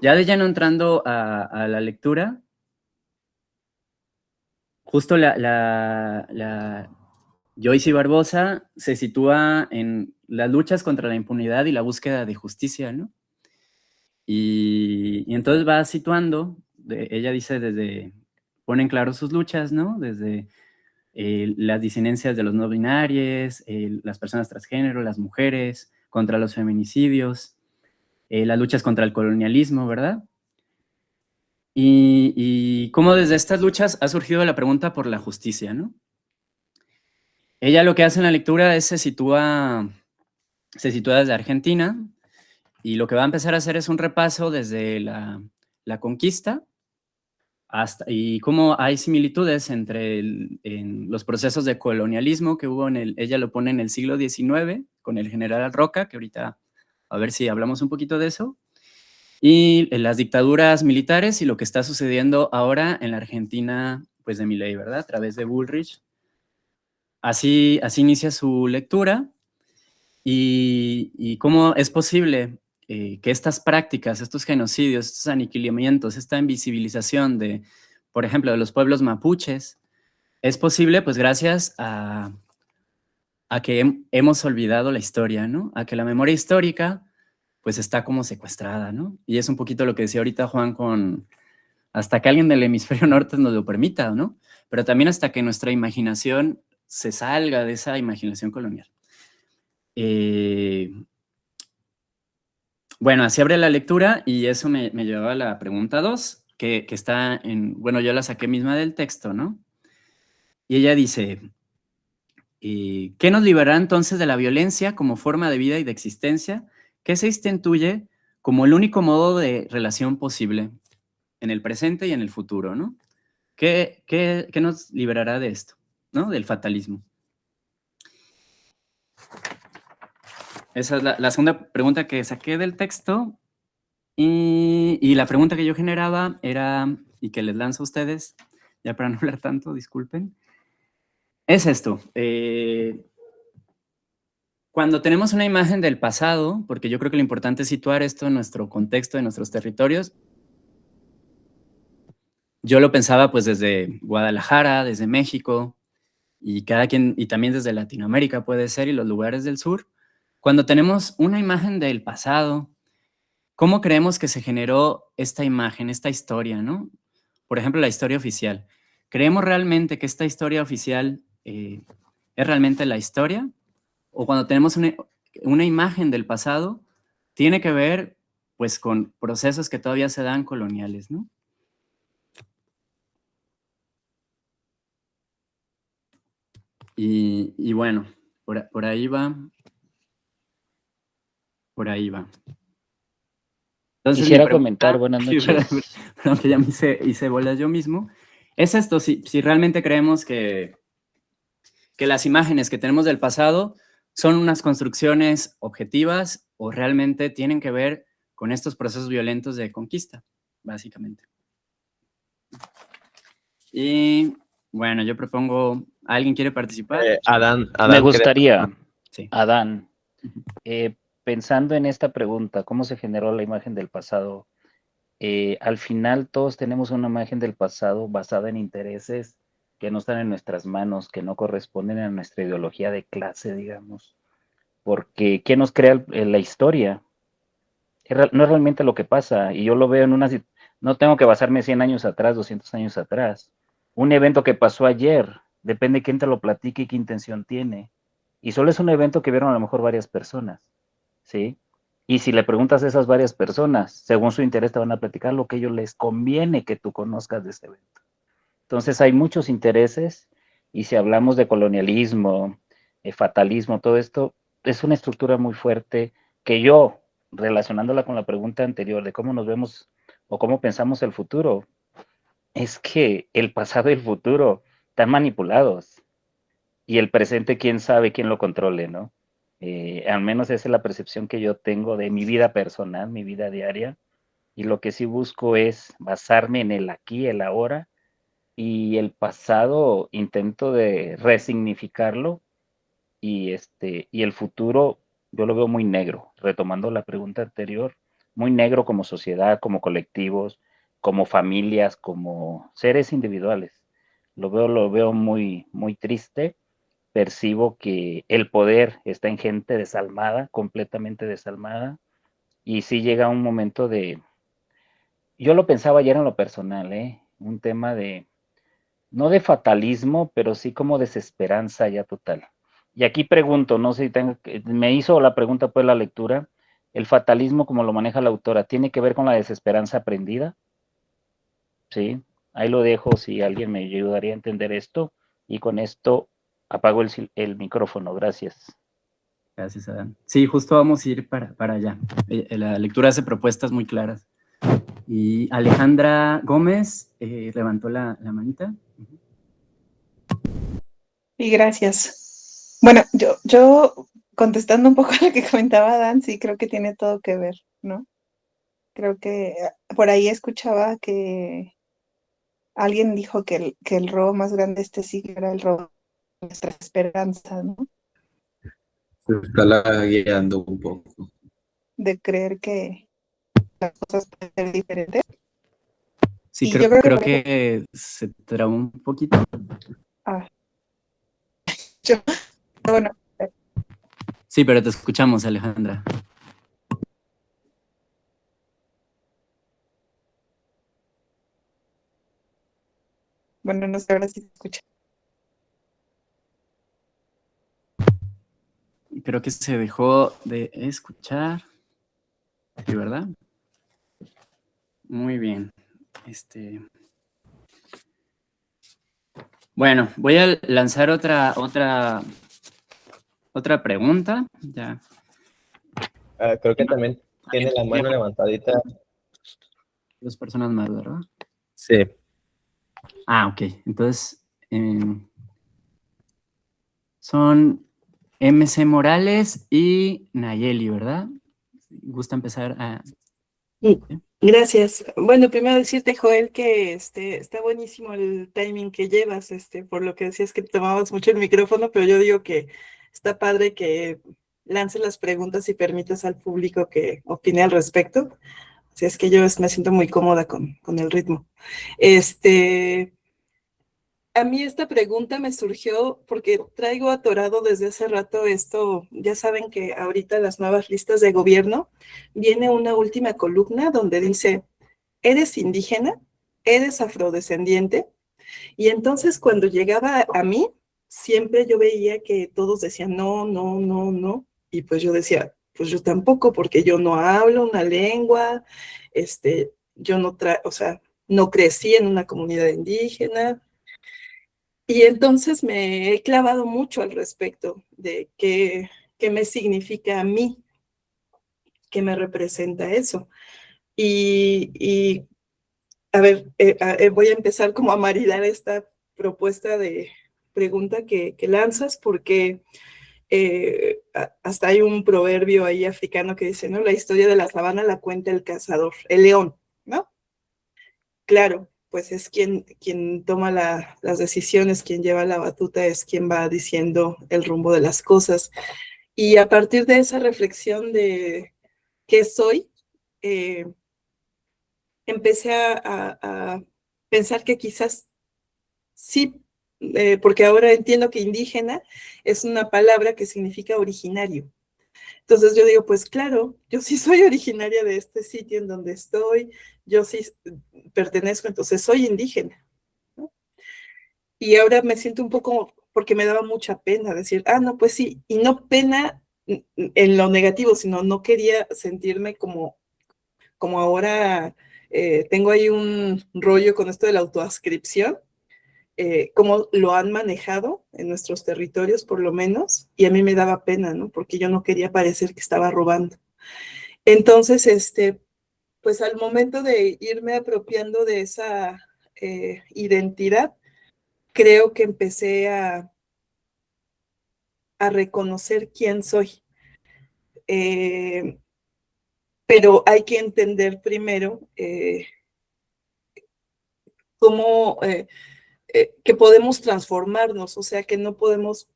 Ya de lleno entrando a la lectura, justo la Joyce Barbosa se sitúa en las luchas contra la impunidad y la búsqueda de justicia, ¿no? Y entonces va situando, ella dice pone en claro sus luchas, ¿no? Desde las disidencias de los no binarios, las personas transgénero, las mujeres, contra los feminicidios, las luchas contra el colonialismo, ¿verdad? Y cómo desde estas luchas ha surgido la pregunta por la justicia, ¿no? Ella lo que hace en la lectura es se sitúa desde Argentina y lo que va a empezar a hacer es un repaso desde la conquista y cómo hay similitudes entre en los procesos de colonialismo que hubo ella lo pone en el siglo XIX con el general Roca, que ahorita a ver si hablamos un poquito de eso, y en las dictaduras militares y lo que está sucediendo ahora en la Argentina, pues de Milei, ¿verdad? A través de Bullrich. Así inicia su lectura y cómo es posible que estas prácticas, estos genocidios, estos aniquilamientos, esta invisibilización de, por ejemplo, de los pueblos mapuches, es posible pues gracias a que hemos olvidado la historia, ¿no? A que la memoria histórica pues está como secuestrada, ¿no? Y es un poquito lo que decía ahorita Juan con hasta que alguien del hemisferio norte nos lo permita, ¿no? Pero también hasta que nuestra imaginación se salga de esa imaginación colonial. Bueno, así abre la lectura y eso me llevaba a la pregunta 2, que está bueno, yo la saqué misma del texto, ¿no? Y ella dice, ¿qué nos liberará entonces de la violencia como forma de vida y de existencia? ¿Qué se instituye como el único modo de relación posible en el presente y en el futuro, ¿no? ¿Qué nos liberará de esto, ¿no? Del fatalismo. Esa es la segunda pregunta que saqué del texto. Y la pregunta que yo generaba era, y que les lanzo a ustedes, ya para no hablar tanto, disculpen, es esto. Cuando tenemos una imagen del pasado, porque yo creo que lo importante es situar esto en nuestro contexto, en nuestros territorios, yo lo pensaba pues desde Guadalajara, desde México, y cada quien, y también desde Latinoamérica puede ser, y los lugares del sur. Cuando tenemos una imagen del pasado, ¿cómo creemos que se generó esta imagen, esta historia, no? Por ejemplo, la historia oficial. ¿Creemos realmente que esta historia oficial es realmente la historia? ¿O cuando tenemos una imagen del pasado, tiene que ver pues con procesos que todavía se dan coloniales, ¿no? Y bueno, por ahí va. Por ahí va. Entonces mi Quisiera comentar, pregunta, buenas noches. aunque ya me hice bolas yo mismo, es esto, si realmente creemos que las imágenes que tenemos del pasado son unas construcciones objetivas o realmente tienen que ver con estos procesos violentos de conquista, básicamente. Y bueno, yo propongo, ¿alguien quiere participar? Adán Me gustaría, Sí. Adán, pensando en esta pregunta, ¿cómo se generó la imagen del pasado? Al final todos tenemos una imagen del pasado basada en intereses que no están en nuestras manos, que no corresponden a nuestra ideología de clase, digamos. Porque ¿qué nos crea la historia? No es realmente lo que pasa. Y yo lo veo en no tengo que basarme 100 años atrás, 200 años atrás. Un evento que pasó ayer, depende de quién te lo platique y qué intención tiene. Y solo es un evento que vieron a lo mejor varias personas, ¿sí? Y si le preguntas a esas varias personas, según su interés te van a platicar lo que a ellos les conviene que tú conozcas de ese evento. Entonces hay muchos intereses y si hablamos de colonialismo, fatalismo, todo esto es una estructura muy fuerte que yo, relacionándola con la pregunta anterior de cómo nos vemos o cómo pensamos el futuro, es que el pasado y el futuro están manipulados y el presente, quién sabe quién lo controle, ¿no? Al menos esa es la percepción que yo tengo de mi vida personal, mi vida diaria, y lo que sí busco es basarme en el aquí, el ahora, y el pasado intento de resignificarlo y el futuro yo lo veo muy negro. Retomando la pregunta anterior, muy negro como sociedad, como colectivos, como familias, como seres individuales. Lo veo muy, muy triste. Percibo que el poder está en gente desalmada, completamente desalmada, y sí llega un momento de, yo lo pensaba ayer en lo personal, un tema de, no de fatalismo, pero sí como desesperanza ya total. Y aquí pregunto, no sé si tengo, me hizo la pregunta pues la lectura, el fatalismo como lo maneja la autora, ¿tiene que ver con la desesperanza aprendida? Sí, ahí lo dejo si alguien me ayudaría a entender esto, y con esto apago el micrófono, gracias. Gracias, Adán. Sí, justo vamos a ir para allá. La lectura hace propuestas muy claras. Y Alejandra Gómez levantó la manita. Y gracias. Bueno, yo contestando un poco a lo que comentaba Dan, sí creo que tiene todo que ver, ¿no? Creo que por ahí escuchaba que alguien dijo que el robo más grande de este siglo era el robo de nuestra esperanza, ¿no? Se está guiando un poco. De creer que las cosas pueden ser diferentes. Sí, Y yo creo creo que que se trabó un poquito. yo, bueno, Sí, pero te escuchamos, Alejandra. bueno, no sé ahora si se escucha. Creo que se dejó de escuchar. Sí, ¿verdad? Muy bien. Bueno, voy a lanzar otra pregunta. Ya. Creo que también tiene la mano levantadita. 2 personas más, ¿verdad? Sí. Ah, ok. Entonces, son MC Morales y Nayeli, ¿verdad? ¿Gusta empezar a...? Gracias. Bueno, primero decirte, Joel, que está buenísimo el timing que llevas, por lo que decías que tomabas mucho el micrófono, pero yo digo que está padre que lances las preguntas y permitas al público que opine al respecto. Así es que yo me siento muy cómoda con el ritmo. A mí esta pregunta me surgió porque traigo atorado desde hace rato esto. Ya saben que ahorita las nuevas listas de gobierno viene una última columna donde dice, ¿eres indígena? ¿Eres afrodescendiente? Y entonces cuando llegaba a mí, siempre yo veía que todos decían no, no, no, no. Y pues yo decía, pues yo tampoco, porque yo no hablo una lengua, yo no o sea, no crecí en una comunidad indígena. Y entonces me he clavado mucho al respecto de qué me significa a mí, qué me representa eso. Y a ver, voy a empezar como a maridar esta propuesta de pregunta que lanzas, porque hasta hay un proverbio ahí africano que dice, ¿no? La historia de la sabana la cuenta el cazador, el león, ¿no? Claro, pues es quien toma las decisiones, quien lleva la batuta, es quien va diciendo el rumbo de las cosas. Y a partir de esa reflexión de qué soy, eh, empecé a pensar que quizás sí, porque ahora entiendo que indígena es una palabra que significa originario. Entonces yo digo, pues claro, yo sí soy originaria de este sitio en donde estoy, yo sí pertenezco, entonces soy indígena, ¿no? Y ahora me siento un poco, porque me daba mucha pena decir, no, pues sí, y no pena en lo negativo, sino no quería sentirme como ahora tengo ahí un rollo con esto de la autoascripción, cómo lo han manejado en nuestros territorios, por lo menos, y a mí me daba pena, ¿no? Porque yo no quería parecer que estaba robando. Entonces, pues al momento de irme apropiando de esa identidad, creo que empecé a reconocer quién soy. Pero hay que entender primero cómo que podemos transformarnos, o sea, que no podemos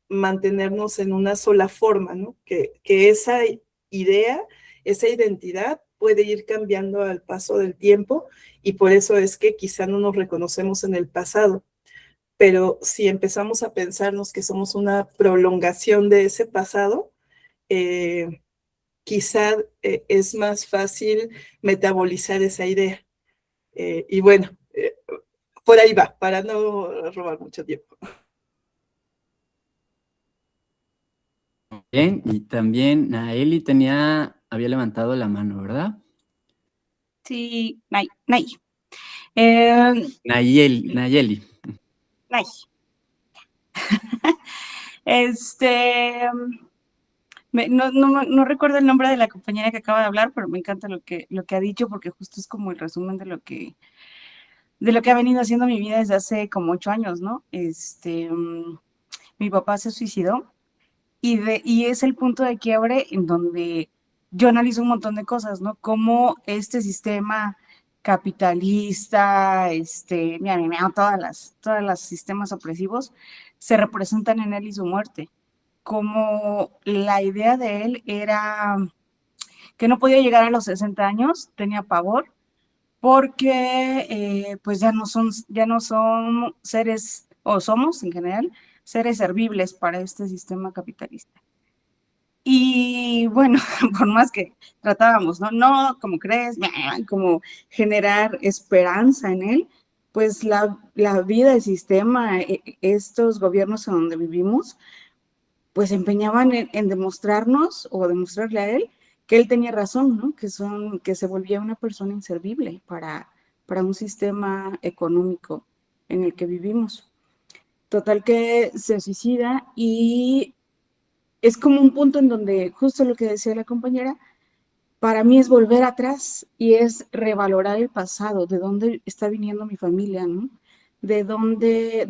mantenernos en una sola forma, ¿no? Que esa idea, esa identidad puede ir cambiando al paso del tiempo y por eso es que quizá no nos reconocemos en el pasado. Pero si empezamos a pensarnos que somos una prolongación de ese pasado, quizá es más fácil metabolizar esa idea. Y bueno, por ahí va, para no robar mucho tiempo. Bien, y también Naeli había levantado la mano, ¿verdad? Sí, Nay. Eh, Nayeli. Nay. Este, no recuerdo el nombre de la compañera que acaba de hablar, pero me encanta lo que ha dicho, porque justo es como el resumen de lo que ha venido haciendo mi vida desde hace como 8 años, ¿no? Mi papá se suicidó y es el punto de quiebre en donde yo analizo un montón de cosas, ¿no? Cómo este sistema capitalista, todas los sistemas opresivos se representan en él y su muerte. Como la idea de él era que no podía llegar a los 60 años, tenía pavor, porque pues ya no son seres, o somos en general, seres servibles para este sistema capitalista. Y bueno, por más que tratábamos, no, como crees, como generar esperanza en él, pues la vida, el sistema, estos gobiernos en donde vivimos, pues se empeñaban en demostrarnos o demostrarle a él que él tenía razón, ¿no? Que se volvía una persona inservible para un sistema económico en el que vivimos. Total que se suicida y es como un punto en donde, justo lo que decía la compañera, para mí es volver atrás y es revalorar el pasado, de dónde está viniendo mi familia, ¿no? De dónde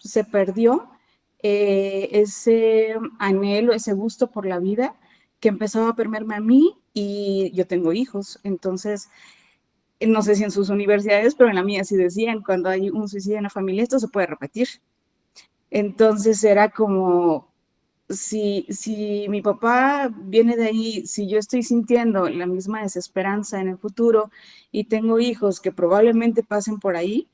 se perdió ese anhelo, ese gusto por la vida que empezaba a permearme a mí y yo tengo hijos. Entonces, no sé si en sus universidades, pero en la mía sí decían, cuando hay un suicidio en la familia, esto se puede repetir. Entonces era como, si mi papá viene de ahí, si yo estoy sintiendo la misma desesperanza en el futuro y tengo hijos que probablemente pasen por ahí,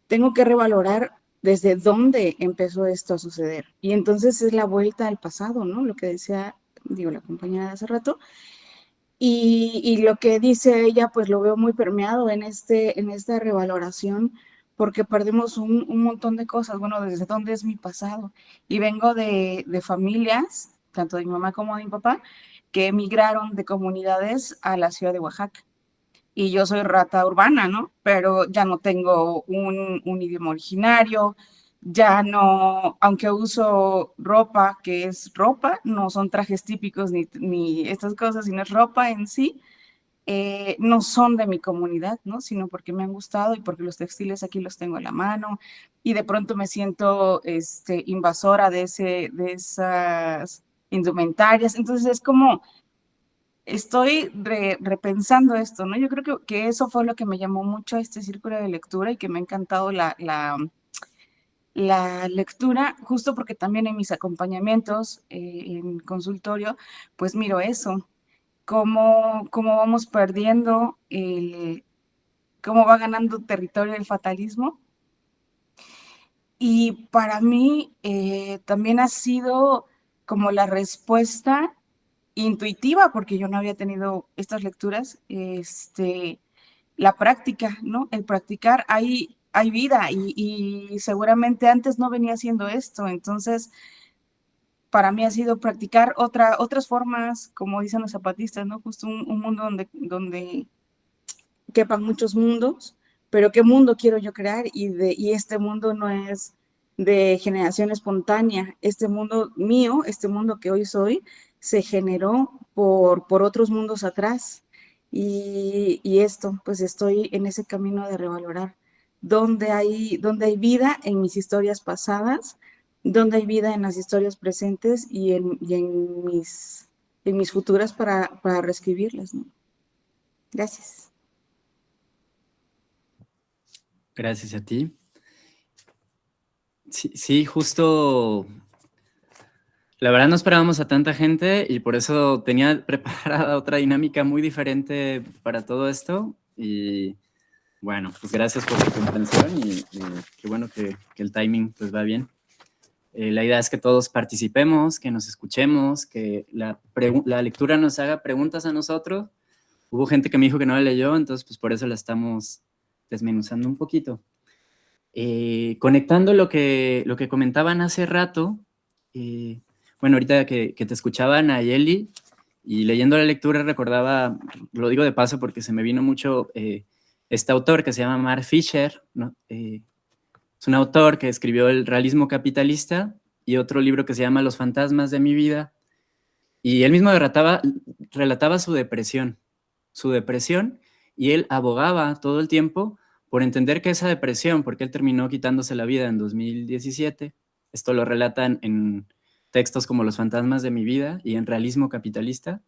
tengo que revalorar desde dónde empezó esto a suceder. Y entonces es la vuelta al pasado, ¿no? Lo que decía, la compañera de hace rato. Y lo que dice ella, pues lo veo muy permeado en esta revaloración, porque perdemos un montón de cosas. Bueno, desde dónde es mi pasado. Y vengo de familias, tanto de mi mamá como de mi papá, que emigraron de comunidades a la ciudad de Oaxaca. Y yo soy rata urbana, ¿no? Pero ya no tengo un idioma originario, ya no, aunque uso ropa, que es ropa, no son trajes típicos ni estas cosas, sino es ropa en sí, no son de mi comunidad, ¿no? Sino porque me han gustado y porque los textiles aquí los tengo en la mano y de pronto me siento invasora de esas indumentarias. Entonces es como estoy repensando esto, ¿no? Yo creo que eso fue lo que me llamó mucho a este círculo de lectura y que me ha encantado la lectura, justo porque también en mis acompañamientos en consultorio, pues miro eso, cómo vamos perdiendo, cómo va ganando territorio el fatalismo. Y para mí también ha sido como la respuesta intuitiva, porque yo no había tenido estas lecturas, la práctica, ¿no? El practicar, hay vida y seguramente antes no venía haciendo esto, entonces para mí ha sido practicar otras formas, como dicen los zapatistas, ¿no? Justo un mundo donde quepan muchos mundos, pero ¿qué mundo quiero yo crear? Y este mundo no es de generación espontánea, este mundo mío, este mundo que hoy soy, se generó por otros mundos atrás. Y esto, pues estoy en ese camino de revalorar dónde hay vida en mis historias pasadas, dónde hay vida en las historias presentes y en mis futuras para reescribirlas, ¿no? Gracias. Gracias a ti. Sí, justo La verdad no esperábamos a tanta gente y por eso tenía preparada otra dinámica muy diferente para todo esto. Y bueno, pues gracias por su comprensión y qué bueno que el timing pues va bien. La idea es que todos participemos, que nos escuchemos, que la lectura nos haga preguntas a nosotros. Hubo gente que me dijo que no la leyó, entonces pues por eso la estamos desmenuzando un poquito. Conectando lo que comentaban hace rato, bueno, ahorita que te escuchaban a Nayeli y leyendo la lectura recordaba, lo digo de paso porque se me vino mucho este autor que se llama Mark Fisher, ¿no? Es un autor que escribió El realismo capitalista y otro libro que se llama Los fantasmas de mi vida, y él mismo relataba su depresión, y él abogaba todo el tiempo por entender que esa depresión, porque él terminó quitándose la vida en 2017, esto lo relatan en textos como Los fantasmas de mi vida y en Realismo capitalista,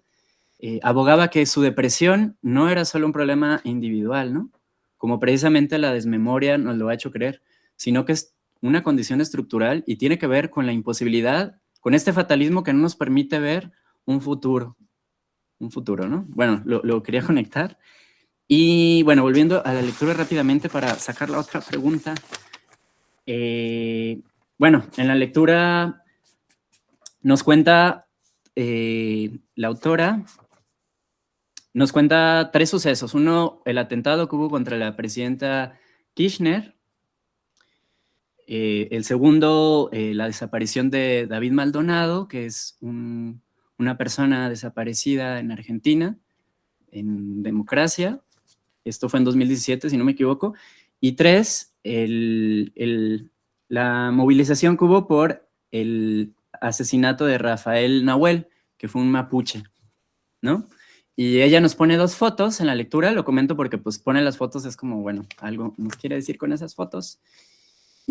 abogaba que su depresión no era solo un problema individual, ¿no? Como precisamente la desmemoria nos lo ha hecho creer, sino que es una condición estructural y tiene que ver con la imposibilidad, con este fatalismo que no nos permite ver un futuro, ¿no? Bueno, lo quería conectar. Y bueno, volviendo a la lectura rápidamente para sacar la otra pregunta. Bueno, en la lectura nos cuenta la autora, nos cuenta 3 sucesos. Uno, el atentado que hubo contra la presidenta Kirchner. El segundo, la desaparición de David Maldonado, que es una persona desaparecida en Argentina, en democracia. Esto fue en 2017, si no me equivoco. Y 3, la movilización que hubo por el asesinato de Rafael Nahuel, que fue un mapuche, ¿no? Y ella nos pone 2 fotos en la lectura, lo comento porque pues pone las fotos, es como, bueno, algo nos quiere decir con esas fotos.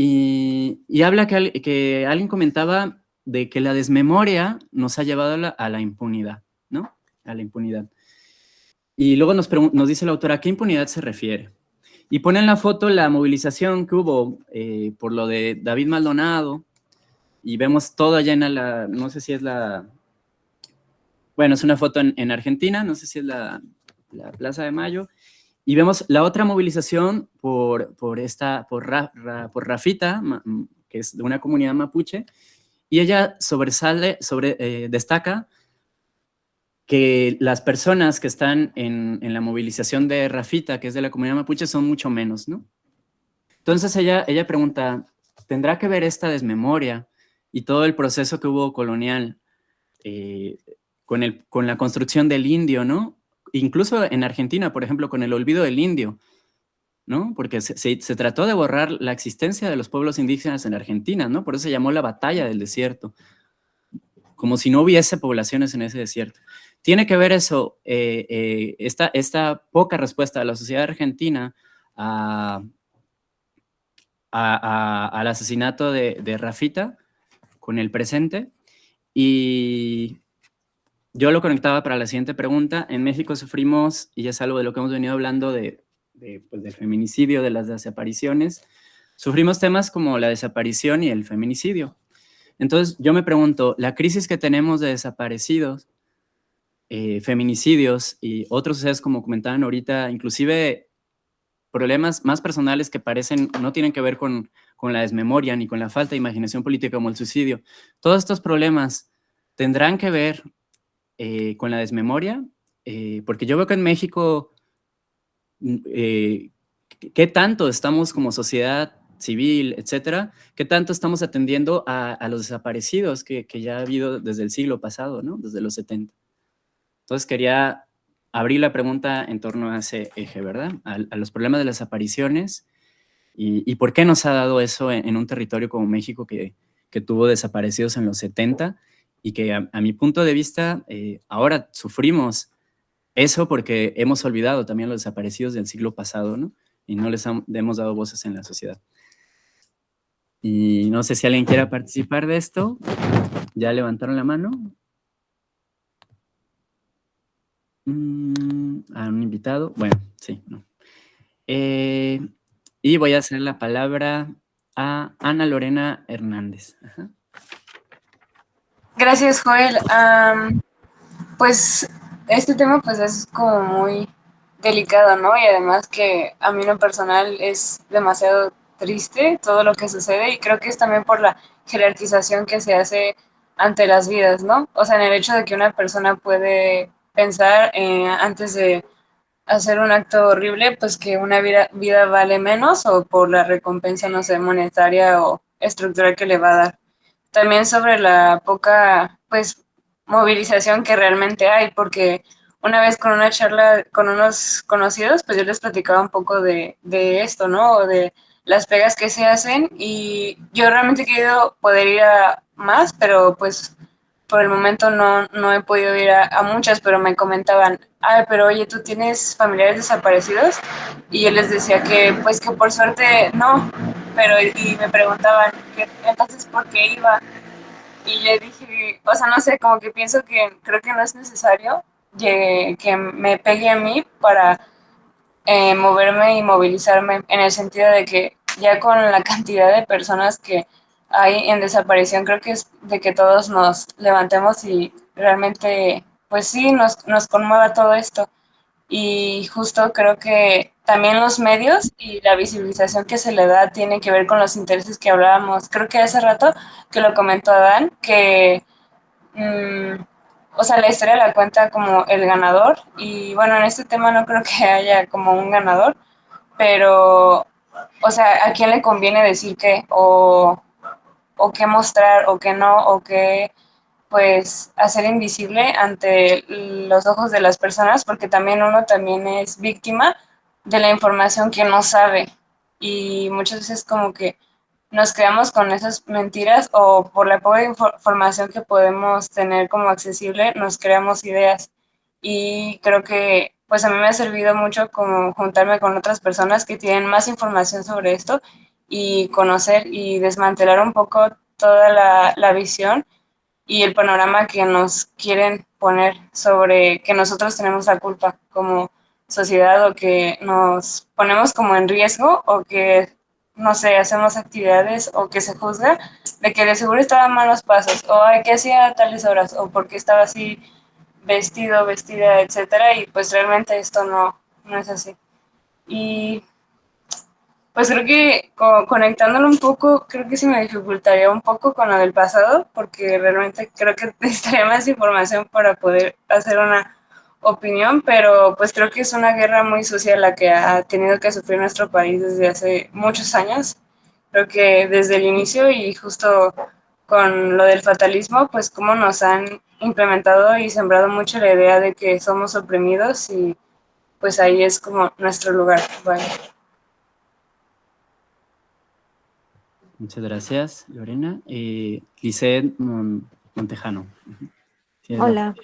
Y habla que alguien comentaba de que la desmemoria nos ha llevado a la impunidad, ¿no? A la impunidad. Y luego nos dice la autora, ¿a qué impunidad se refiere? Y pone en la foto la movilización que hubo por lo de David Maldonado, y vemos todo allá en no sé si es bueno, es una foto en Argentina, no sé si es la Plaza de Mayo, y vemos la otra movilización por Rafita, que es de una comunidad mapuche, y ella destaca que las personas que están en la movilización de Rafita, que es de la comunidad mapuche, son mucho menos, ¿no? Entonces ella pregunta, ¿tendrá que ver esta desmemoria y todo el proceso que hubo colonial con la construcción del indio, ¿no? Incluso en Argentina, por ejemplo, con el olvido del indio, ¿no? Porque se trató de borrar la existencia de los pueblos indígenas en Argentina, ¿no? Por eso se llamó la batalla del desierto, como si no hubiese poblaciones en ese desierto. Tiene que ver eso, esta poca respuesta de la sociedad argentina al asesinato de Rafita con el presente. Y yo lo conectaba para la siguiente pregunta. En México sufrimos, y es algo de lo que hemos venido hablando del feminicidio, de las desapariciones, sufrimos temas como la desaparición y el feminicidio. Entonces yo me pregunto, la crisis que tenemos de desaparecidos, feminicidios y otros sucesos como comentaban ahorita, inclusive problemas más personales que no tienen que ver con la desmemoria ni con la falta de imaginación política como el suicidio. Todos estos problemas tendrán que ver con la desmemoria, porque yo veo que en México, ¿qué tanto estamos como sociedad civil, etcétera? ¿Qué tanto estamos atendiendo a los desaparecidos que ya ha habido desde el siglo pasado, ¿no? Desde los 70. Entonces quería abrir la pregunta en torno a ese eje, ¿verdad? A los problemas de las desapariciones y por qué nos ha dado eso en un territorio como México que tuvo desaparecidos en los 70 y que a mi punto de vista ahora sufrimos eso porque hemos olvidado también los desaparecidos del siglo pasado, ¿no? Y no les hemos dado voces en la sociedad. Y no sé si alguien quiera participar de esto. ¿Ya levantaron la mano? A un invitado. Bueno, sí. No. Y voy a hacer la palabra a Ana Lorena Hernández. Ajá. Gracias, Joel. Pues este tema pues es como muy delicado, ¿no? Y además que a mí en lo personal es demasiado triste todo lo que sucede y creo que es también por la jerarquización que se hace ante las vidas, ¿no? O sea, en el hecho de que una persona puede pensar antes de hacer un acto horrible, pues que una vida vale menos o por la recompensa, no sé, monetaria o estructural que le va a dar. También sobre la poca, pues, movilización que realmente hay, porque una vez con una charla con unos conocidos, pues yo les platicaba un poco de esto, ¿no? O de las pegas que se hacen y yo realmente he querido poder ir a más, pero pues por el momento no he podido ir a muchas, pero me comentaban, ay, pero oye, ¿tú tienes familiares desaparecidos? Y yo les decía que, pues que por suerte no, pero y me preguntaban, que entonces, ¿por qué iba? Y le dije, o sea, no sé, como que pienso que creo que no es necesario que me pegue a mí para moverme y movilizarme en el sentido de que ya con la cantidad de personas que hay en desaparición, creo que es de que todos nos levantemos y realmente, pues sí, nos conmueva todo esto. Y justo creo que también los medios y la visibilización que se le da tiene que ver con los intereses que hablábamos. Creo que hace rato que lo comentó Adán, que o sea, la historia la cuenta como el ganador y bueno, en este tema no creo que haya como un ganador, pero, o sea, ¿a quién le conviene decir qué? O qué mostrar, o qué no, o qué, pues, hacer invisible ante los ojos de las personas, porque también uno también es víctima de la información que no sabe. Y muchas veces como que nos quedamos con esas mentiras o por la poca información que podemos tener como accesible, nos creamos ideas. Y creo que pues a mí me ha servido mucho como juntarme con otras personas que tienen más información sobre esto y conocer y desmantelar un poco toda la visión y el panorama que nos quieren poner sobre que nosotros tenemos la culpa como sociedad o que nos ponemos como en riesgo o que, no sé, hacemos actividades o que se juzga de que de seguro estaba en malos pasos o ay, que hacía a tales horas o porque estaba así vestido, vestida, etcétera, y pues realmente esto no es así. Y pues creo que conectándolo un poco, creo que se me dificultaría un poco con lo del pasado, porque realmente creo que necesitaría más información para poder hacer una opinión, pero pues creo que es una guerra muy sucia la que ha tenido que sufrir nuestro país desde hace muchos años. Creo que desde el inicio y justo con lo del fatalismo, pues cómo nos han implementado y sembrado mucho la idea de que somos oprimidos y pues ahí es como nuestro lugar. Bueno. Muchas gracias, Lorena. Lisette Montejano. Hola,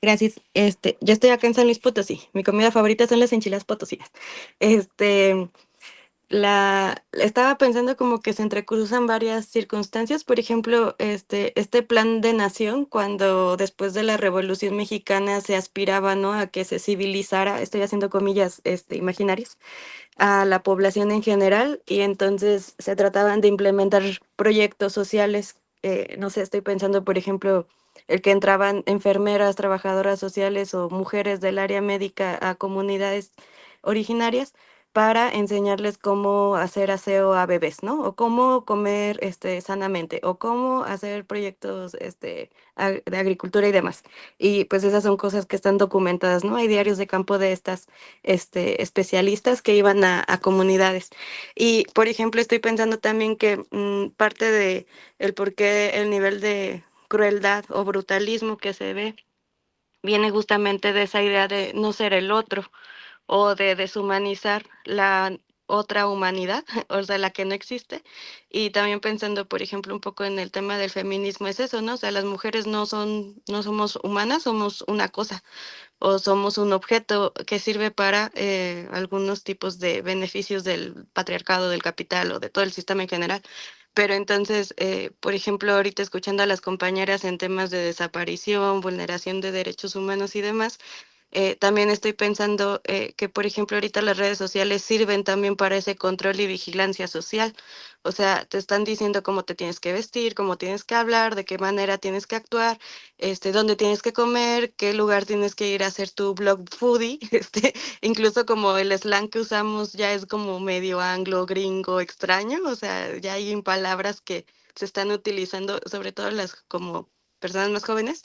gracias. Yo estoy acá en San Luis Potosí. Mi comida favorita son las enchiladas potosinas. Este, estaba pensando como que se entrecruzan varias circunstancias. Por ejemplo, este plan de nación, cuando después de la Revolución Mexicana se aspiraba, ¿no?, a que se civilizara, estoy haciendo comillas, imaginarias, a la población en general, y entonces se trataban de implementar proyectos sociales. No sé, estoy pensando, por ejemplo, el que entraban enfermeras, trabajadoras sociales o mujeres del área médica a comunidades originarias para enseñarles cómo hacer aseo a bebés, ¿no? O cómo comer sanamente, o cómo hacer proyectos de agricultura y demás. Y pues esas son cosas que están documentadas, ¿no? Hay diarios de campo de estas especialistas que iban a comunidades. Y, por ejemplo, estoy pensando también que parte de el por qué el nivel de crueldad o brutalismo que se ve viene justamente de esa idea de no ser el otro o de deshumanizar la otra humanidad, o sea, la que no existe. Y también pensando, por ejemplo, un poco en el tema del feminismo, es eso, ¿no? O sea, las mujeres no somos humanas, somos una cosa o somos un objeto que sirve para algunos tipos de beneficios del patriarcado, del capital o de todo el sistema en general. Pero entonces, por ejemplo, ahorita escuchando a las compañeras en temas de desaparición, vulneración de derechos humanos y demás, también estoy pensando que, por ejemplo, ahorita las redes sociales sirven también para ese control y vigilancia social. O sea, te están diciendo cómo te tienes que vestir, cómo tienes que hablar, de qué manera tienes que actuar, dónde tienes que comer, qué lugar tienes que ir a hacer tu blog foodie. Incluso como el slang que usamos ya es como medio anglo, gringo, extraño. O sea, ya hay palabras que se están utilizando, sobre todo las como personas más jóvenes,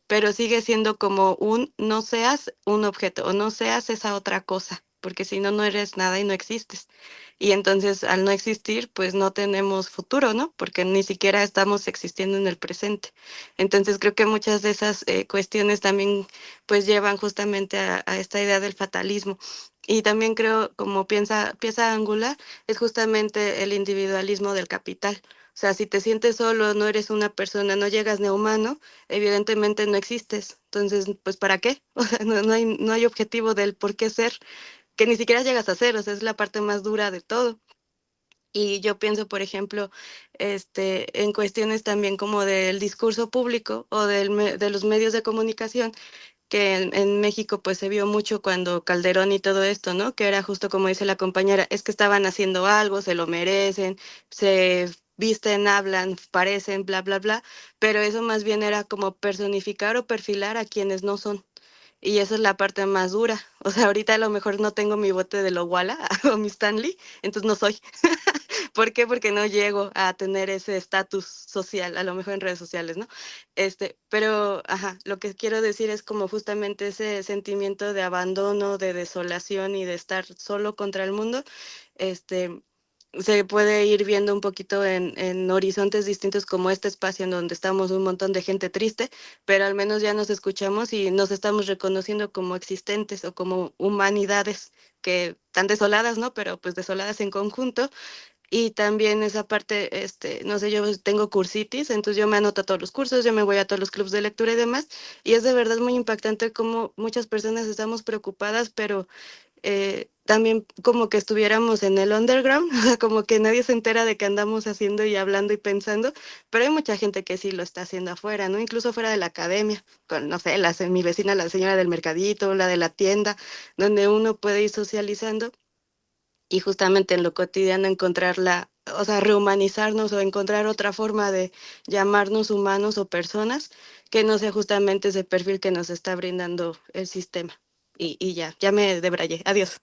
pero sigue siendo como un no seas un objeto o no seas esa otra cosa, porque si no, no eres nada y no existes. Y entonces al no existir, pues no tenemos futuro, ¿no? Porque ni siquiera estamos existiendo en el presente. Entonces creo que muchas de esas cuestiones también pues llevan justamente a esta idea del fatalismo. Y también creo, como pieza angular, es justamente el individualismo del capital. O sea, si te sientes solo, no eres una persona, no llegas ni a humano, evidentemente no existes. Entonces, pues, ¿para qué? O sea, no hay objetivo del por qué ser, que ni siquiera llegas a ser, o sea, es la parte más dura de todo. Y yo pienso, por ejemplo, en cuestiones también como del discurso público o de los medios de comunicación, que en México pues se vio mucho cuando Calderón y todo esto, ¿no? Que era justo como dice la compañera, es que estaban haciendo algo, se lo merecen, se visten, hablan, parecen, bla, bla, bla, pero eso más bien era como personificar o perfilar a quienes no son. Y esa es la parte más dura. O sea, ahorita a lo mejor no tengo mi bote de Lowala o mi Stanley, entonces no soy. ¿Por qué? Porque no llego a tener ese estatus social, a lo mejor en redes sociales, ¿no? Pero, ajá, lo que quiero decir es como justamente ese sentimiento de abandono, de desolación y de estar solo contra el mundo, este, se puede ir viendo un poquito en horizontes distintos como este espacio en donde estamos un montón de gente triste, pero al menos ya nos escuchamos y nos estamos reconociendo como existentes o como humanidades que están desoladas, ¿no? Pero pues desoladas en conjunto. Y también esa parte, no sé, yo tengo cursitis, entonces yo me anoto a todos los cursos, yo me voy a todos los clubs de lectura y demás, y es de verdad muy impactante cómo muchas personas estamos preocupadas, pero también como que estuviéramos en el underground, o sea, como que nadie se entera de que andamos haciendo y hablando y pensando, pero hay mucha gente que sí lo está haciendo afuera, ¿no? Incluso fuera de la academia, con, no sé, mi vecina, la señora del mercadito, la de la tienda, donde uno puede ir socializando y justamente en lo cotidiano encontrar o sea, rehumanizarnos o encontrar otra forma de llamarnos humanos o personas que no sea justamente ese perfil que nos está brindando el sistema. Y ya me debrayé. Adiós.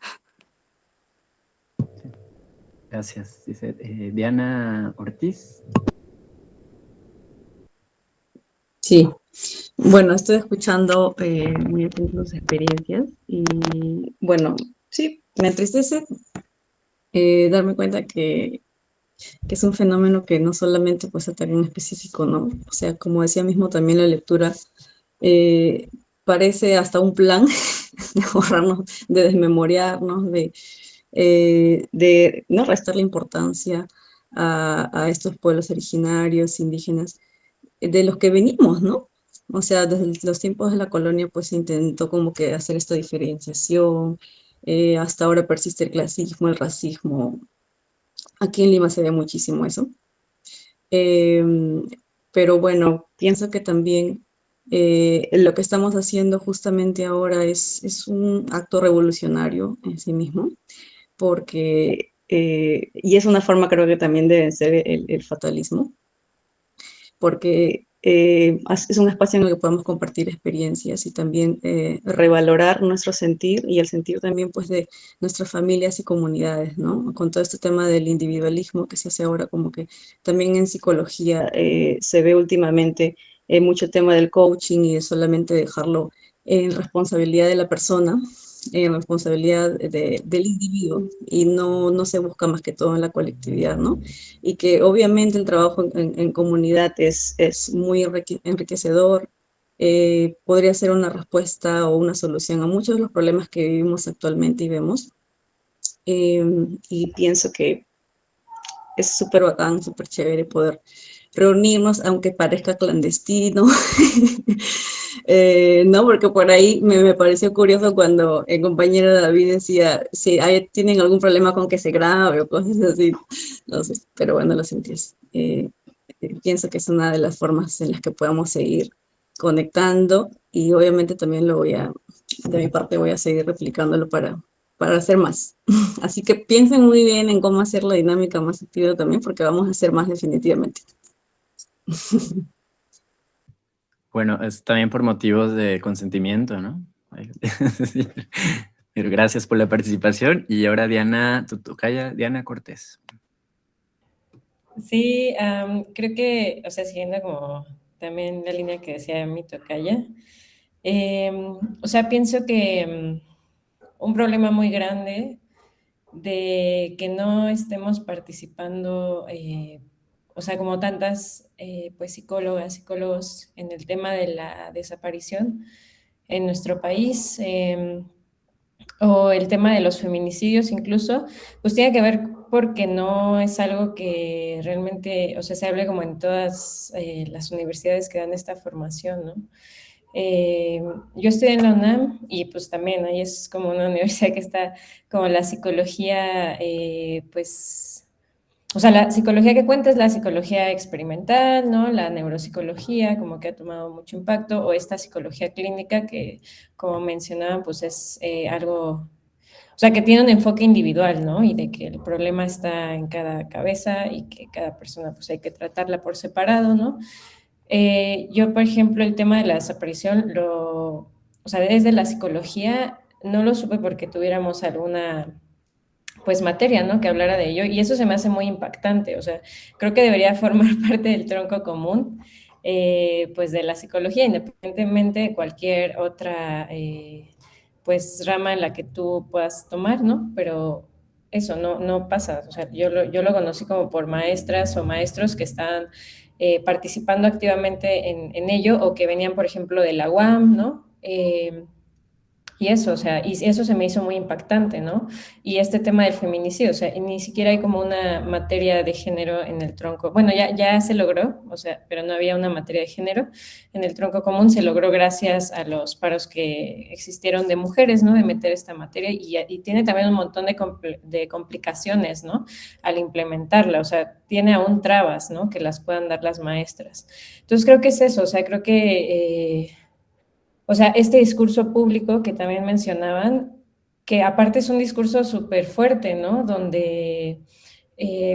Gracias. Dice Diana Ortiz. Sí, bueno, estoy escuchando muy atento sus experiencias y bueno, sí, me entristece darme cuenta que es un fenómeno que no solamente pues ataca en específico, ¿no? O sea, como decía mismo también la lectura, eh, parece hasta un plan de borrarnos, de desmemoriarnos, de no restarle importancia a estos pueblos originarios, indígenas, de los que venimos, ¿no? O sea, desde los tiempos de la colonia, pues se intentó como que hacer esta diferenciación. Hasta ahora persiste el clasismo, el racismo. Aquí en Lima se ve muchísimo eso. Pero bueno, pienso que también lo que estamos haciendo justamente ahora es un acto revolucionario en sí mismo, porque, y es una forma creo que también de vencer el fatalismo, porque es un espacio en el que podemos compartir experiencias y también revalorar nuestro sentir y el sentir también pues de nuestras familias y comunidades, ¿no? Con todo este tema del individualismo que se hace ahora como que también en psicología se ve últimamente mucho tema del coaching y de solamente dejarlo en responsabilidad de la persona, en responsabilidad del individuo y no se busca más que todo en la colectividad, ¿no? Y que obviamente el trabajo en comunidad es muy enriquecedor, podría ser una respuesta o una solución a muchos de los problemas que vivimos actualmente y vemos. Y pienso que es súper bacán, súper chévere poder reunirnos, aunque parezca clandestino. No, porque por ahí me pareció curioso cuando el compañero David decía si tienen algún problema con que se grabe o cosas así, no sé, pero bueno, lo sentí así. Pienso que es una de las formas en las que podamos seguir conectando y obviamente también lo voy a De mi parte voy a seguir replicándolo para hacer más. Así que piensen muy bien en cómo hacer la dinámica más activa también, porque vamos a hacer más definitivamente. Bueno, es también por motivos de consentimiento, ¿no? Pero gracias por la participación. Y ahora Diana, tu tocaya, Diana Cortés. Sí, creo que, o sea, siguiendo como también la línea que decía mi tocaya, o sea, pienso que un problema muy grande de que no estemos participando, o sea, como tantas pues psicólogas, psicólogos en el tema de la desaparición en nuestro país, o el tema de los feminicidios incluso, pues tiene que ver porque no es algo que realmente, o sea, se hable como en todas las universidades que dan esta formación, ¿no? Yo estoy en la UNAM y pues también ahí es como una universidad que está como la psicología, pues, o sea, la psicología que cuenta es la psicología experimental, ¿no? La neuropsicología como que ha tomado mucho impacto, o esta psicología clínica que, como mencionaban, pues es algo, o sea, que tiene un enfoque individual, ¿no? Y de que el problema está en cada cabeza y que cada persona pues hay que tratarla por separado, ¿no? Yo, por ejemplo, el tema de la desaparición, o sea, desde la psicología no lo supe porque tuviéramos alguna, pues, materia, ¿no? Que hablara de ello, y eso se me hace muy impactante, o sea, creo que debería formar parte del tronco común, pues, de la psicología, independientemente de cualquier otra, pues, rama en la que tú puedas tomar, ¿no? Pero eso no pasa, o sea, yo lo conocí como por maestras o maestros que están participando activamente en ello, o que venían, por ejemplo, de la UAM, ¿no? Y eso, o sea, y eso se me hizo muy impactante, ¿no? Y este tema del feminicidio, o sea, y ni siquiera hay como una materia de género en el tronco. Bueno, ya se logró, o sea, pero no había una materia de género. En el tronco común se logró gracias a los paros que existieron de mujeres, ¿no? De meter esta materia, y tiene también un montón de complicaciones, ¿no? Al implementarla, o sea, tiene aún trabas, ¿no? Que las puedan dar las maestras. Entonces creo que es eso, o sea, creo que... o sea, este discurso público que también mencionaban, que aparte es un discurso súper fuerte, ¿no? Donde,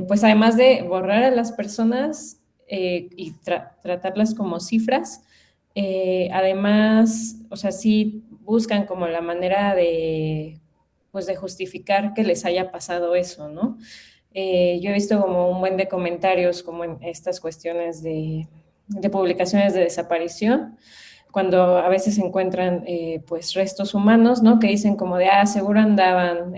pues además de borrar a las personas y tratarlas como cifras, además, o sea, sí buscan como la manera de, pues de justificar que les haya pasado eso, ¿no? Yo he visto como un buen de comentarios como en estas cuestiones de publicaciones de desaparición, cuando a veces se encuentran pues restos humanos, ¿no? Que dicen como de, seguro andaban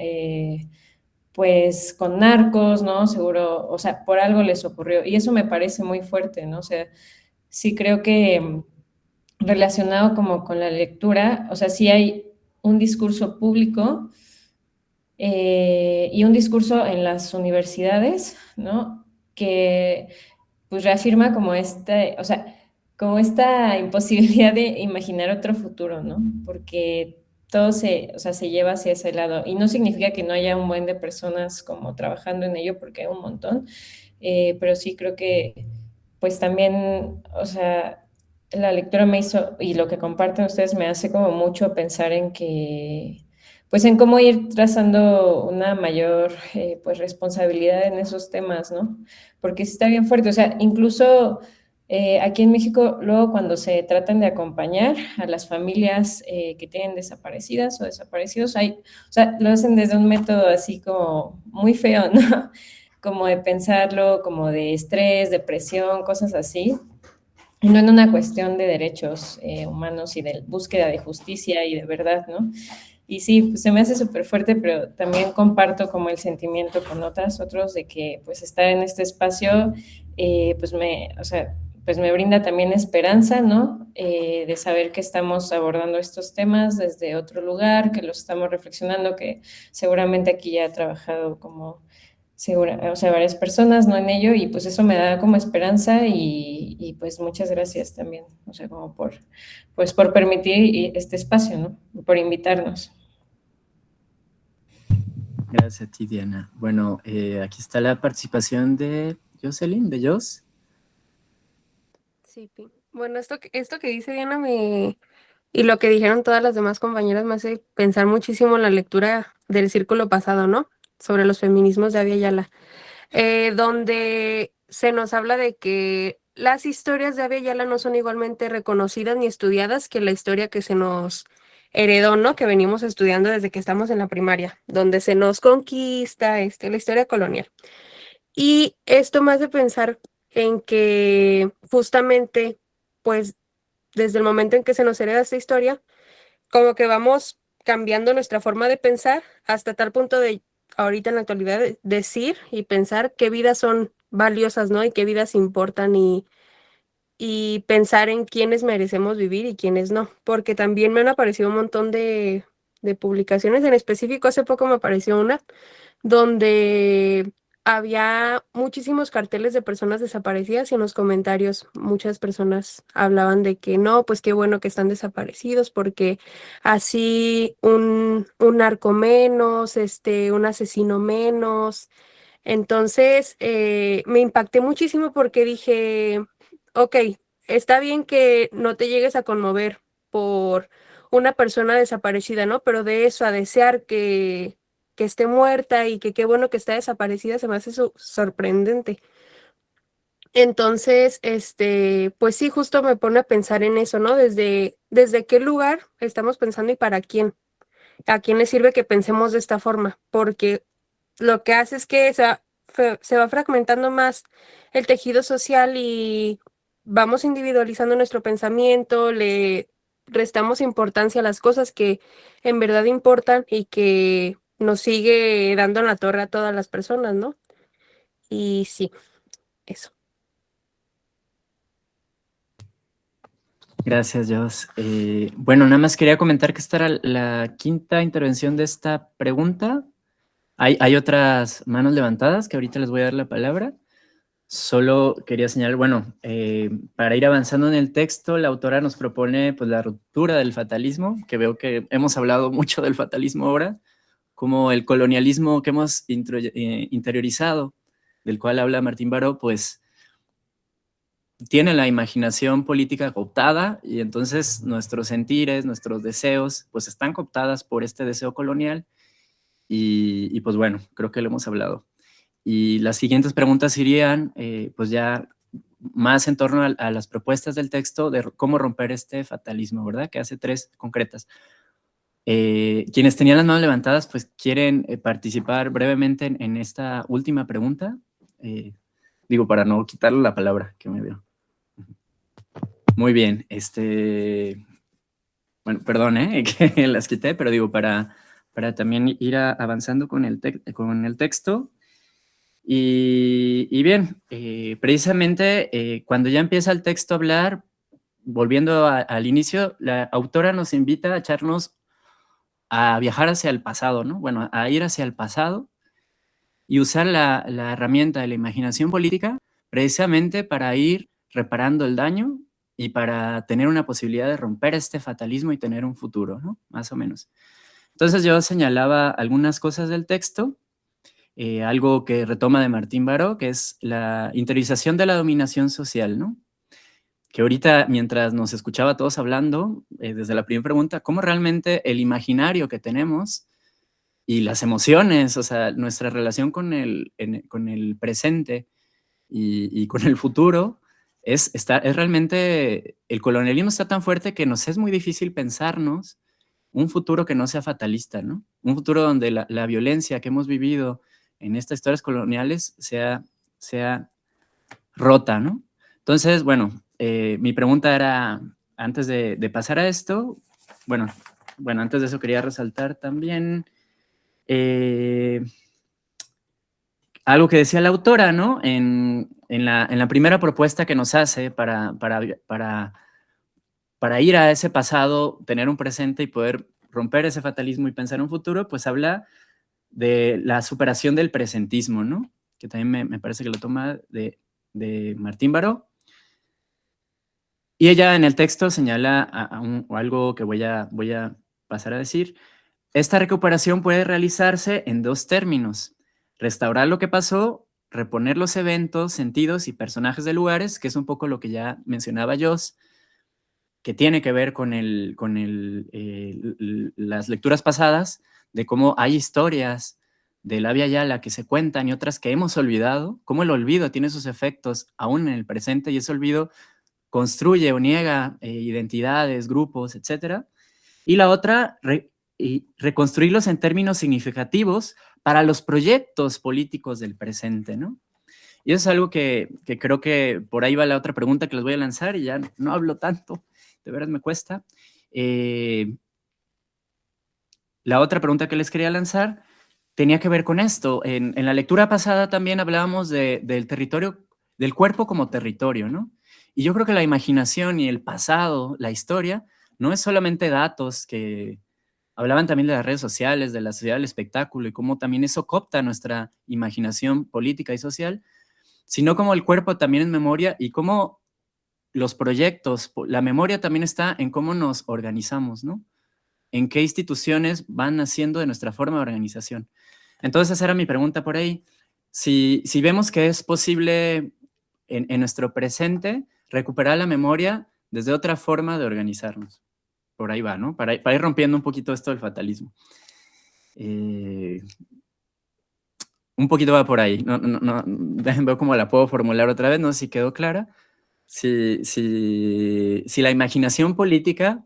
pues con narcos, ¿no? Seguro, o sea, por algo les ocurrió. Y eso me parece muy fuerte, ¿no? O sea, sí creo que relacionado como con la lectura, o sea, sí hay un discurso público y un discurso en las universidades, ¿no? Que pues reafirma como o sea, como esta imposibilidad de imaginar otro futuro, ¿no? Porque todo o sea, se lleva hacia ese lado. Y no significa que no haya un buen de personas como trabajando en ello, porque hay un montón, pero sí creo que, pues también, o sea, la lectura me hizo, y lo que comparten ustedes me hace como mucho pensar en que, pues en cómo ir trazando una mayor, pues, responsabilidad en esos temas, ¿no? Porque sí está bien fuerte, o sea, incluso aquí en México, luego cuando se tratan de acompañar a las familias que tienen desaparecidas o desaparecidos, o sea, lo hacen desde un método así como muy feo, ¿no? Como de pensarlo, como de estrés, depresión, cosas así, y no en una cuestión de derechos humanos y de búsqueda de justicia y de verdad, ¿no? Y sí, pues se me hace súper fuerte, pero también comparto como el sentimiento con otros de que pues estar en este espacio, pues o sea, pues me brinda también esperanza, ¿no? De saber que estamos abordando estos temas desde otro lugar, que los estamos reflexionando, que seguramente aquí ya ha trabajado como o sea, varias personas, ¿no? En ello, y pues eso me da como esperanza y pues muchas gracias también, o sea, como pues por permitir este espacio, ¿no? Por invitarnos. Gracias a ti, Diana. Bueno, aquí está la participación de Jocelyn, de Jos. Sí, bueno, esto que dice Diana me Y lo que dijeron todas las demás compañeras me hace pensar muchísimo en la lectura del Círculo Pasado, ¿no? Sobre los feminismos de Abya Yala, donde se nos habla de que las historias de Abya Yala no son igualmente reconocidas ni estudiadas que la historia que se nos heredó, ¿no? Que venimos estudiando desde que estamos en la primaria, donde se nos conquista la historia colonial. Y esto me hace pensar en que justamente, pues, desde el momento en que se nos hereda esta historia, como que vamos cambiando nuestra forma de pensar hasta tal punto de ahorita en la actualidad decir y pensar qué vidas son valiosas, ¿no? Y qué vidas importan y pensar en quiénes merecemos vivir y quiénes no. Porque también me han aparecido un montón de publicaciones, en específico hace poco me apareció una donde había muchísimos carteles de personas desaparecidas y en los comentarios muchas personas hablaban de que no, pues qué bueno que están desaparecidos porque así un narco menos, un asesino menos. Entonces me impacté muchísimo porque dije, ok, está bien que no te llegues a conmover por una persona desaparecida, ¿no? Pero de eso a desear que esté muerta y que qué bueno que está desaparecida, se me hace sorprendente. Entonces, pues sí, justo me pone a pensar en eso, ¿no? Desde qué lugar estamos pensando y para quién. ¿A quién le sirve que pensemos de esta forma? Porque lo que hace es que se va fragmentando más el tejido social y vamos individualizando nuestro pensamiento, le restamos importancia a las cosas que en verdad importan y que nos sigue dando en la torre a todas las personas, ¿no? Y sí, eso. Gracias, Jos. Bueno, nada más quería comentar que esta era la quinta intervención de esta pregunta. Hay otras manos levantadas que ahorita les voy a dar la palabra. Solo quería señalar, bueno, para ir avanzando en el texto, la autora nos propone pues, la ruptura del fatalismo, que veo que hemos hablado mucho del fatalismo ahora, como el colonialismo que hemos interiorizado, del cual habla Martín Baró, pues tiene la imaginación política cooptada y entonces nuestros sentires, nuestros deseos, pues están cooptadas por este deseo colonial y pues bueno, creo que lo hemos hablado. Y las siguientes preguntas irían pues ya más en torno a las propuestas del texto de cómo romper este fatalismo, ¿verdad? Que hace 3 concretas. Quienes tenían las manos levantadas pues quieren participar brevemente en esta última pregunta. Digo, para no quitarle la palabra que me dio. Muy bien, bueno, perdón, que las quité, pero digo, para también ir avanzando con el texto. Y bien, precisamente cuando ya empieza el texto a hablar, volviendo al inicio, la autora nos invita a echarnos a viajar hacia el pasado, ¿no? Bueno, a ir hacia el pasado y usar la herramienta de la imaginación política precisamente para ir reparando el daño y para tener una posibilidad de romper este fatalismo y tener un futuro, ¿no? Más o menos. Entonces yo señalaba algunas cosas del texto, algo que retoma de Martín Baró, que es la interiorización de la dominación social, ¿no? Que ahorita, mientras nos escuchaba a todos hablando, desde la primera pregunta, cómo realmente el imaginario que tenemos y las emociones, o sea, nuestra relación con el presente y con el futuro, es realmente, el colonialismo está tan fuerte que nos es muy difícil pensarnos un futuro que no sea fatalista, ¿no? Un futuro donde la violencia que hemos vivido en estas historias coloniales sea rota, ¿no? Entonces, bueno, mi pregunta era, antes de pasar a esto, bueno, antes de eso quería resaltar también algo que decía la autora, ¿no? En la primera propuesta que nos hace para ir a ese pasado, tener un presente y poder romper ese fatalismo y pensar en un futuro, pues habla de la superación del presentismo, ¿no? Que también me parece que lo toma de Martín Baró. Y ella en el texto señala algo que voy a pasar a decir. Esta recuperación puede realizarse en 2 términos. Restaurar lo que pasó, reponer los eventos, sentidos y personajes de lugares, que es un poco lo que ya mencionaba Jos, que tiene que ver con las lecturas pasadas, de cómo hay historias de la Vía Yala que se cuentan y otras que hemos olvidado, cómo el olvido tiene sus efectos aún en el presente y ese olvido construye o niega identidades, grupos, etc. Y la otra, reconstruirlos en términos significativos para los proyectos políticos del presente, ¿no? Y eso es algo que creo que por ahí va la otra pregunta que les voy a lanzar y ya no hablo tanto, de verdad me cuesta. La otra pregunta que les quería lanzar tenía que ver con esto. En la lectura pasada también hablábamos del territorio, del cuerpo como territorio, ¿no? Y yo creo que la imaginación y el pasado, la historia, no es solamente datos que hablaban también de las redes sociales, de la sociedad del espectáculo y cómo también eso coopta nuestra imaginación política y social, sino como el cuerpo también es memoria y cómo los proyectos, la memoria también está en cómo nos organizamos, ¿no? En qué instituciones van naciendo de nuestra forma de organización. Entonces esa era mi pregunta por ahí. Si vemos que es posible en nuestro presente recuperar la memoria desde otra forma de organizarnos. Por ahí va, ¿no? Para ir rompiendo un poquito esto del fatalismo. Un poquito va por ahí. No, veo cómo la puedo formular otra vez, no sé si quedó clara. Si la imaginación política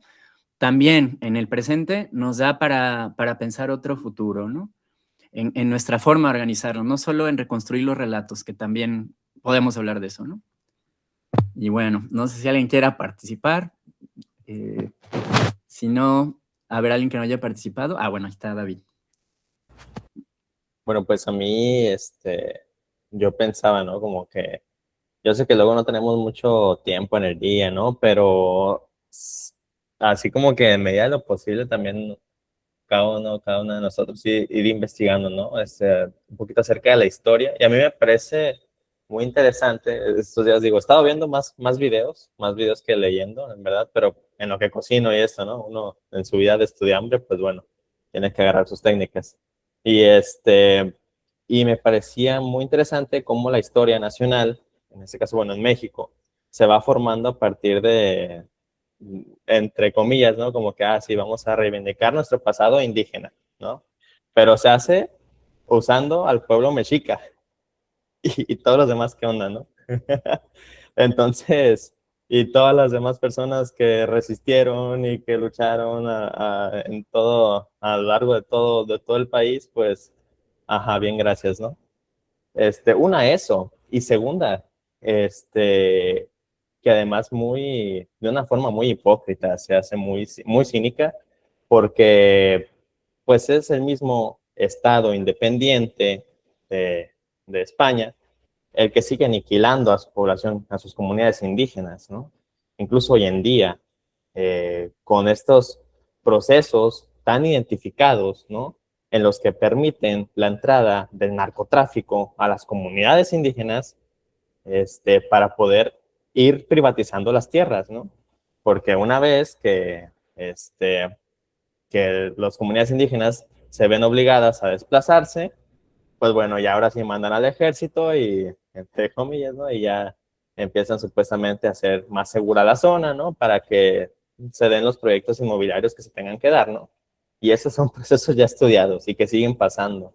también en el presente nos da para pensar otro futuro, ¿no? En nuestra forma de organizarnos, no solo en reconstruir los relatos, que también podemos hablar de eso, ¿no? Y bueno, no sé si alguien quiera participar. Si no, a ver, alguien que no haya participado. Ah, bueno, ahí está David. Bueno, pues a mí, yo pensaba, ¿no? Como que, yo sé que luego no tenemos mucho tiempo en el día, ¿no? Pero así como que en medida de lo posible también cada uno de nosotros ir investigando, ¿no? Un poquito acerca de la historia. Y a mí me parece muy interesante. Estos días digo, he estado viendo más videos que leyendo, en verdad, pero en lo que cocino y eso, ¿no? Uno en su vida de estudiante, pues bueno, tiene que agarrar sus técnicas. Y me parecía muy interesante cómo la historia nacional, en este caso, bueno, en México, se va formando a partir de, entre comillas, ¿no? Como que, sí, vamos a reivindicar nuestro pasado indígena, ¿no? Pero se hace usando al pueblo mexica y todos los demás, ¿qué onda, no? Entonces, y todas las demás personas que resistieron y que lucharon a lo largo de todo el país, pues, bien, gracias, ¿no? Una, eso. Y segunda, que además de una forma muy hipócrita, se hace muy cínica, porque pues es el mismo Estado independiente de España el que sigue aniquilando a su población, a sus comunidades indígenas, ¿no? Incluso hoy en día, con estos procesos tan identificados, ¿no? En los que permiten la entrada del narcotráfico a las comunidades indígenas, para poder ir privatizando las tierras, ¿no? Porque una vez que las comunidades indígenas se ven obligadas a desplazarse, pues bueno, ya ahora sí mandan al ejército y, entre comillas, ¿no? Y ya empiezan supuestamente a hacer más segura la zona, ¿no? Para que se den los proyectos inmobiliarios que se tengan que dar, ¿no? Y esos son procesos ya estudiados y que siguen pasando.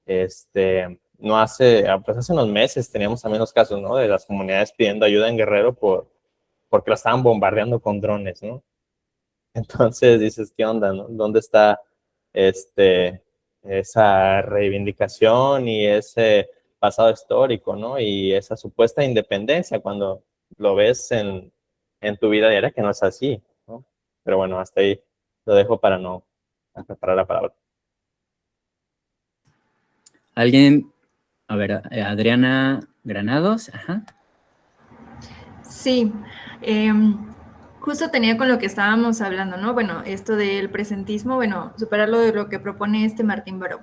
Pues hace unos meses teníamos también los casos, ¿no? De las comunidades pidiendo ayuda en Guerrero porque lo estaban bombardeando con drones, ¿no? Entonces dices, ¿qué onda, no? ¿Dónde está esa reivindicación y ese pasado histórico, ¿no? Y esa supuesta independencia cuando lo ves en tu vida diaria, que no es así, ¿no? Pero bueno, hasta ahí lo dejo para no acaparar la palabra. ¿Alguien? A ver, Adriana Granados. Ajá. Sí, justo tenía con lo que estábamos hablando, ¿no? Bueno, esto del presentismo, bueno, superarlo de lo que propone Martín Baró.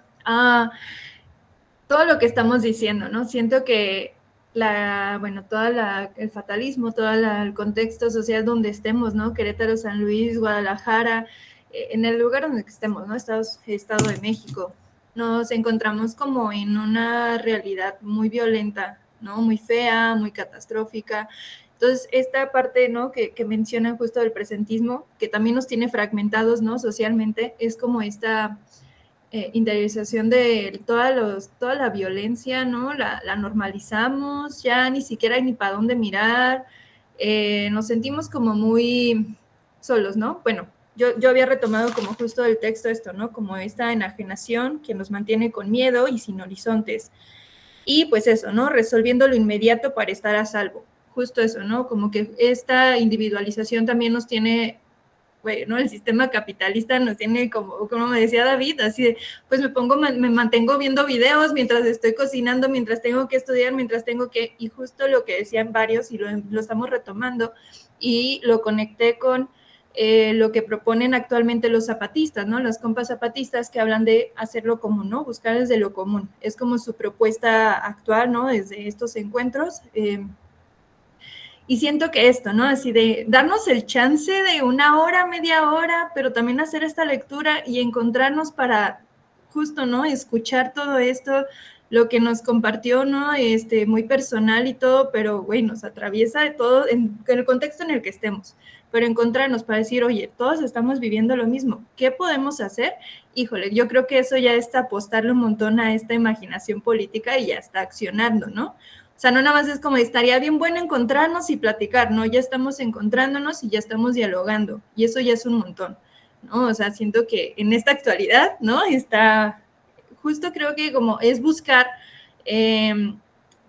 Todo lo que estamos diciendo, ¿no? Siento que el fatalismo, todo el contexto social donde estemos, ¿no? Querétaro, San Luis, Guadalajara, en el lugar donde estemos, ¿no? Estado de México, nos encontramos como en una realidad muy violenta, ¿no? Muy fea, muy catastrófica. Entonces, esta parte, ¿no? que mencionan justo del presentismo, que también nos tiene fragmentados, ¿no? Socialmente, es como esta interiorización de toda la violencia, ¿no? La normalizamos, ya ni siquiera hay ni para dónde mirar, nos sentimos como muy solos, ¿no? Bueno, yo había retomado como justo el texto esto, ¿no? Como esta enajenación que nos mantiene con miedo y sin horizontes. Y pues eso, ¿no? Resolviendo lo inmediato para estar a salvo. Justo eso, ¿no? Como que esta individualización también nos tiene, bueno, el sistema capitalista nos tiene como me decía David, así de, pues me mantengo viendo videos mientras estoy cocinando, mientras tengo que estudiar, mientras tengo que, y justo lo que decían varios, y lo estamos retomando, y lo conecté con lo que proponen actualmente los zapatistas, ¿no? Los compas zapatistas que hablan de hacerlo común, ¿no? Buscar desde lo común. Es como su propuesta actual, ¿no? Desde estos encuentros. Y siento que esto, ¿no? Así de darnos el chance de una hora, media hora, pero también hacer esta lectura y encontrarnos para justo, ¿no? Escuchar todo esto, lo que nos compartió, ¿no? Muy personal y todo, pero, güey, nos atraviesa de todo en el contexto en el que estemos. Pero encontrarnos para decir, oye, todos estamos viviendo lo mismo, ¿qué podemos hacer? Híjole, yo creo que eso ya está apostarle un montón a esta imaginación política y ya está accionando, ¿no? O sea, no nada más es como estaría bien bueno encontrarnos y platicar, ¿no? Ya estamos encontrándonos y ya estamos dialogando, y eso ya es un montón, ¿no? O sea, siento que en esta actualidad, ¿no? Está, justo creo que como es buscar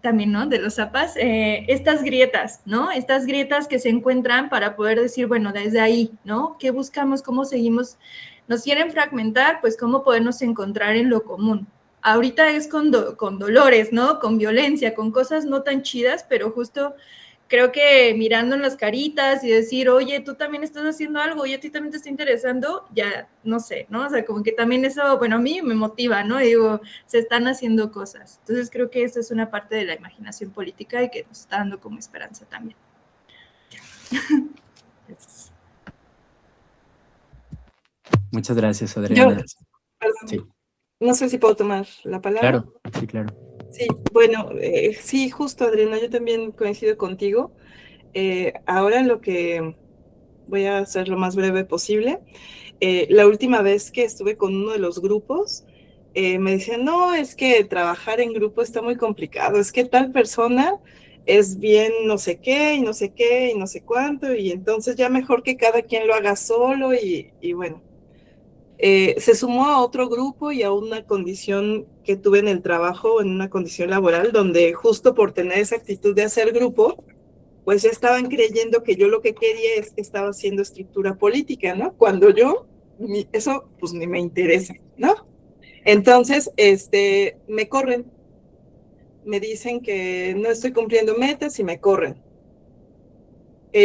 también, ¿no? De los zapas, estas grietas, ¿no? Estas grietas que se encuentran para poder decir, bueno, desde ahí, ¿no? ¿Qué buscamos? ¿Cómo seguimos? Nos quieren fragmentar, pues cómo podernos encontrar en lo común. Ahorita es con dolores, ¿no? Con violencia, con cosas no tan chidas, pero justo creo que mirando en las caritas y decir, oye, tú también estás haciendo algo, oye, a ti también te está interesando, ya, no sé, ¿no? O sea, como que también eso, bueno, a mí me motiva, ¿no? Y digo, se están haciendo cosas. Entonces creo que esa es una parte de la imaginación política y que nos está dando como esperanza también. Muchas gracias, Adriana. Perdón, Sí. no sé si puedo tomar la palabra. Claro, sí, claro. Sí, bueno, sí, justo, Adriana, yo también coincido contigo. Ahora lo que voy a hacer lo más breve posible. La última vez que estuve con uno de los grupos, me decían, no, es que trabajar en grupo está muy complicado, es que tal persona es bien no sé qué, y no sé qué, y no sé cuánto, y entonces ya mejor que cada quien lo haga solo, y bueno. Se sumó a otro grupo y a una condición que tuve en el trabajo, en una condición laboral, donde justo por tener esa actitud de hacer grupo, pues ya estaban creyendo que yo lo que quería estaba haciendo estructura política, ¿no? Cuando yo, eso pues ni me interesa, ¿no? Entonces, me corren, me dicen que no estoy cumpliendo metas y me corren.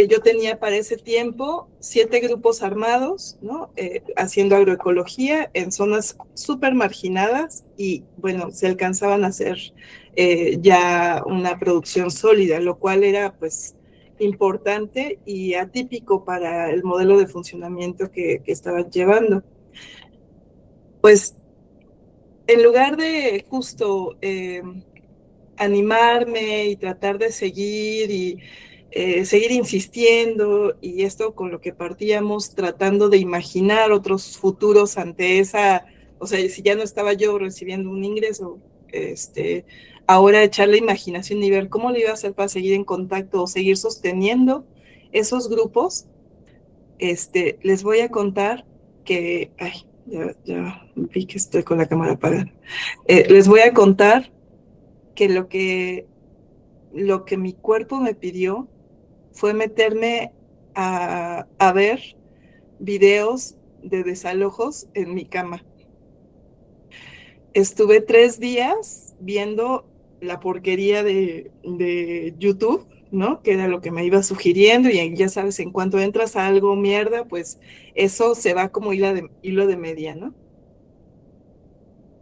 Yo tenía para ese tiempo 7 grupos armados, ¿no? Haciendo agroecología en zonas súper marginadas y, bueno, se alcanzaban a hacer ya una producción sólida, lo cual era, pues, importante y atípico para el modelo de funcionamiento que estaban llevando. Pues, en lugar de justo animarme y tratar de seguir y seguir insistiendo, y esto con lo que partíamos, tratando de imaginar otros futuros ante esa, o sea, si ya no estaba yo recibiendo un ingreso, ahora echar la imaginación y ver cómo le iba a hacer para seguir en contacto o seguir sosteniendo esos grupos. Les voy a contar que, ay, ya vi que estoy con la cámara apagada. Les voy a contar que lo que mi cuerpo me pidió fue meterme a ver videos de desalojos en mi cama. Estuve 3 días viendo la porquería de YouTube, ¿no? Que era lo que me iba sugiriendo, y ya sabes, en cuanto entras a algo mierda, pues eso se va como hilo de media, ¿no?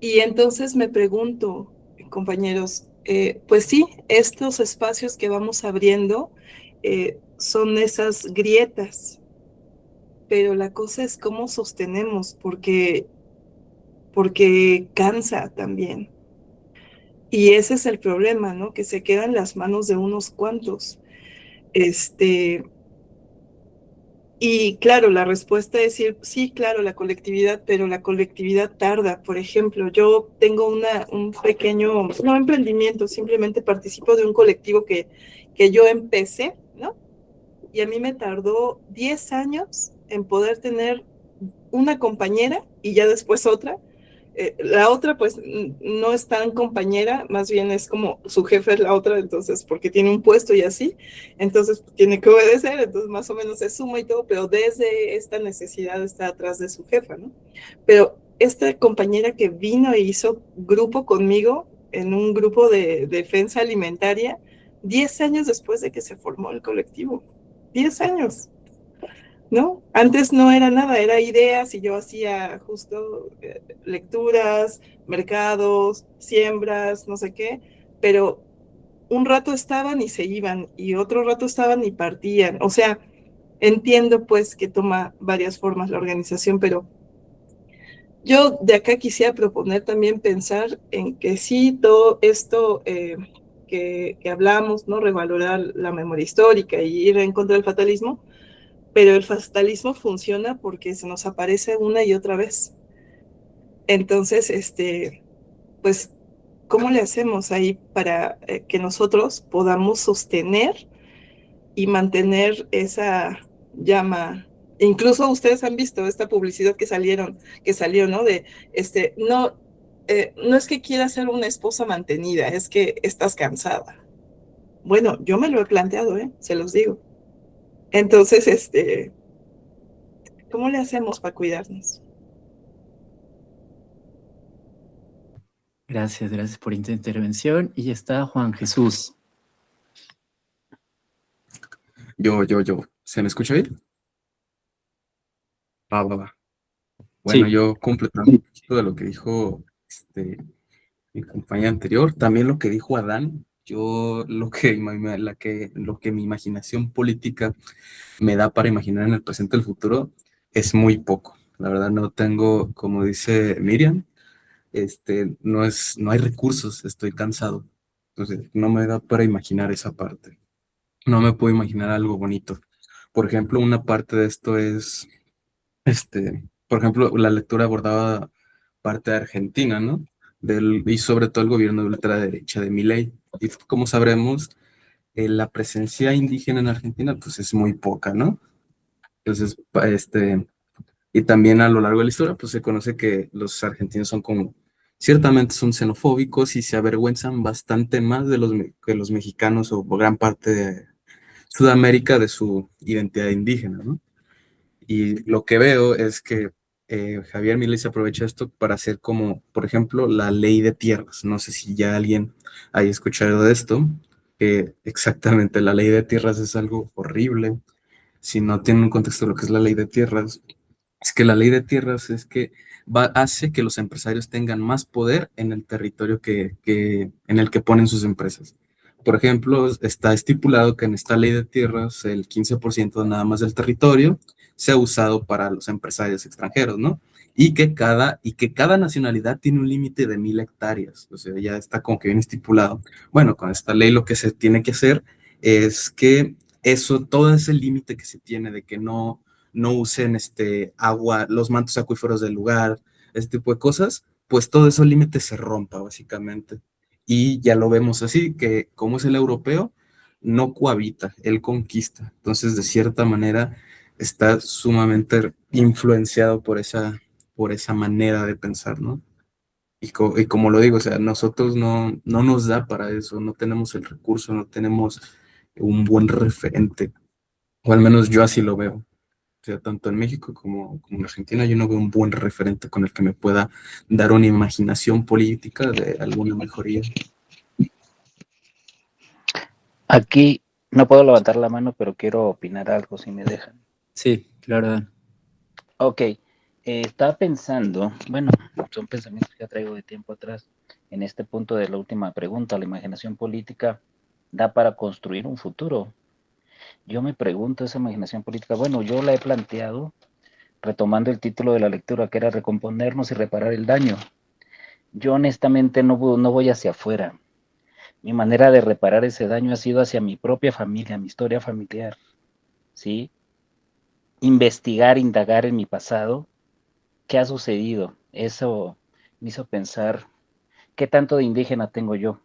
Y entonces me pregunto, compañeros, pues sí, estos espacios que vamos abriendo son esas grietas, pero la cosa es cómo sostenemos, porque cansa también. Y ese es el problema, ¿no? Que se queda en las manos de unos cuantos. Y claro, la respuesta es decir, sí, claro, la colectividad, pero la colectividad tarda. Por ejemplo, yo tengo un pequeño, no emprendimiento, simplemente participo de un colectivo que yo empecé, ¿no? Y a mí me tardó 10 años en poder tener una compañera y ya después otra. La otra pues no es tan compañera, más bien es como su jefe es la otra, entonces porque tiene un puesto y así, entonces tiene que obedecer, entonces más o menos se suma y todo, pero desde esta necesidad está atrás de su jefa, ¿no? Pero esta compañera que vino e hizo grupo conmigo en un grupo de defensa alimentaria, 10 años después de que se formó el colectivo, 10 años. ¿No? Antes no era nada, era ideas y yo hacía justo lecturas, mercados, siembras, no sé qué, pero un rato estaban y se iban y otro rato estaban y partían. O sea, entiendo pues que toma varias formas la organización, pero yo de acá quisiera proponer también pensar en que sí, todo esto que hablamos, ¿no? Revalorar la memoria histórica y ir en contra del fatalismo, pero el fatalismo funciona porque se nos aparece una y otra vez. Entonces, pues, ¿cómo le hacemos ahí para que nosotros podamos sostener y mantener esa llama? Incluso ustedes han visto esta publicidad que salió, ¿no? De, no es que quieras ser una esposa mantenida, es que estás cansada. Bueno, yo me lo he planteado, se los digo. Entonces, ¿cómo le hacemos para cuidarnos? Gracias por tu intervención. Y está Juan Jesús. Yo. ¿Se me escucha bien? Va. Bueno, Sí. yo completando un poquito de lo que dijo mi compañera anterior, también lo que dijo Adán, yo lo que mi imaginación política me da para imaginar en el presente y el futuro es muy poco. La verdad no tengo, como dice Miriam, no hay recursos, estoy cansado. Entonces, no me da para imaginar esa parte. No me puedo imaginar algo bonito. Por ejemplo, una parte de esto es, por ejemplo, la lectura abordaba parte de Argentina, ¿no? Y sobre todo el gobierno de ultraderecha de Milei. Y como sabremos, la presencia indígena en Argentina, pues es muy poca, ¿no? Entonces, y también a lo largo de la historia, pues se conoce que los argentinos ciertamente son xenofóbicos y se avergüenzan bastante más que los mexicanos o gran parte de Sudamérica de su identidad indígena, ¿no? Y lo que veo es que Javier Milei se aprovecha esto para hacer como, por ejemplo, la ley de tierras. No sé si ya alguien haya escuchado de esto, que exactamente la ley de tierras es algo horrible. Si no tienen un contexto de lo que es la ley de tierras, es que la ley de tierras es que hace que los empresarios tengan más poder en el territorio en el que ponen sus empresas. Por ejemplo, está estipulado que en esta ley de tierras el 15% nada más del territorio sea usado para los empresarios extranjeros, ¿no? Y que cada nacionalidad tiene un límite de 1,000 hectáreas. O sea, ya está como que bien estipulado. Bueno, con esta ley lo que se tiene que hacer es que todo ese límite que se tiene de que no usen agua, los mantos acuíferos del lugar, este tipo de cosas, pues todo ese límite se rompa básicamente. Y ya lo vemos así, que como es el europeo, no cohabita, él conquista. Entonces, de cierta manera, está sumamente influenciado por esa manera de pensar, ¿no? Y como lo digo, o sea, nosotros no nos da para eso, no tenemos el recurso, no tenemos un buen referente, o al menos yo así lo veo. O sea, tanto en México como en Argentina, yo no veo un buen referente con el que me pueda dar una imaginación política de alguna mejoría. Aquí no puedo levantar la mano, pero quiero opinar algo, si me dejan. Sí, claro. Ok, estaba pensando, bueno, son pensamientos que ya traigo de tiempo atrás, en este punto de la última pregunta, la imaginación política da para construir un futuro. Yo me pregunto, esa imaginación política, bueno, yo la he planteado retomando el título de la lectura, que era recomponernos y reparar el daño. Yo honestamente no voy hacia afuera. Mi manera de reparar ese daño ha sido hacia mi propia familia, mi historia familiar, ¿sí? Investigar, indagar en mi pasado, ¿qué ha sucedido? Eso me hizo pensar, ¿qué tanto de indígena tengo yo?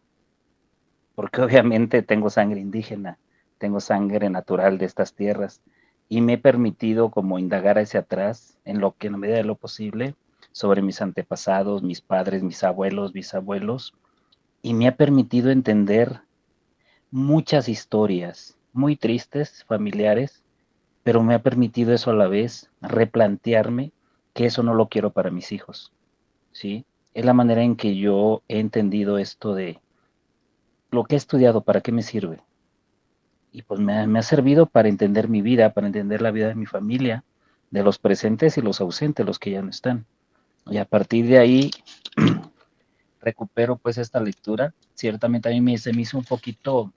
Porque obviamente tengo sangre indígena, tengo sangre natural de estas tierras y me he permitido como indagar hacia atrás en lo que en la medida de lo posible sobre mis antepasados, mis padres, mis abuelos, bisabuelos, y me ha permitido entender muchas historias muy tristes, familiares, pero me ha permitido eso a la vez replantearme que eso no lo quiero para mis hijos, ¿sí? Es la manera en que yo he entendido esto de lo que he estudiado, ¿para qué me sirve? Y pues me ha servido para entender mi vida, para entender la vida de mi familia, de los presentes y los ausentes, los que ya no están. Y a partir de ahí recupero pues esta lectura. Ciertamente a mí se me hizo un poquito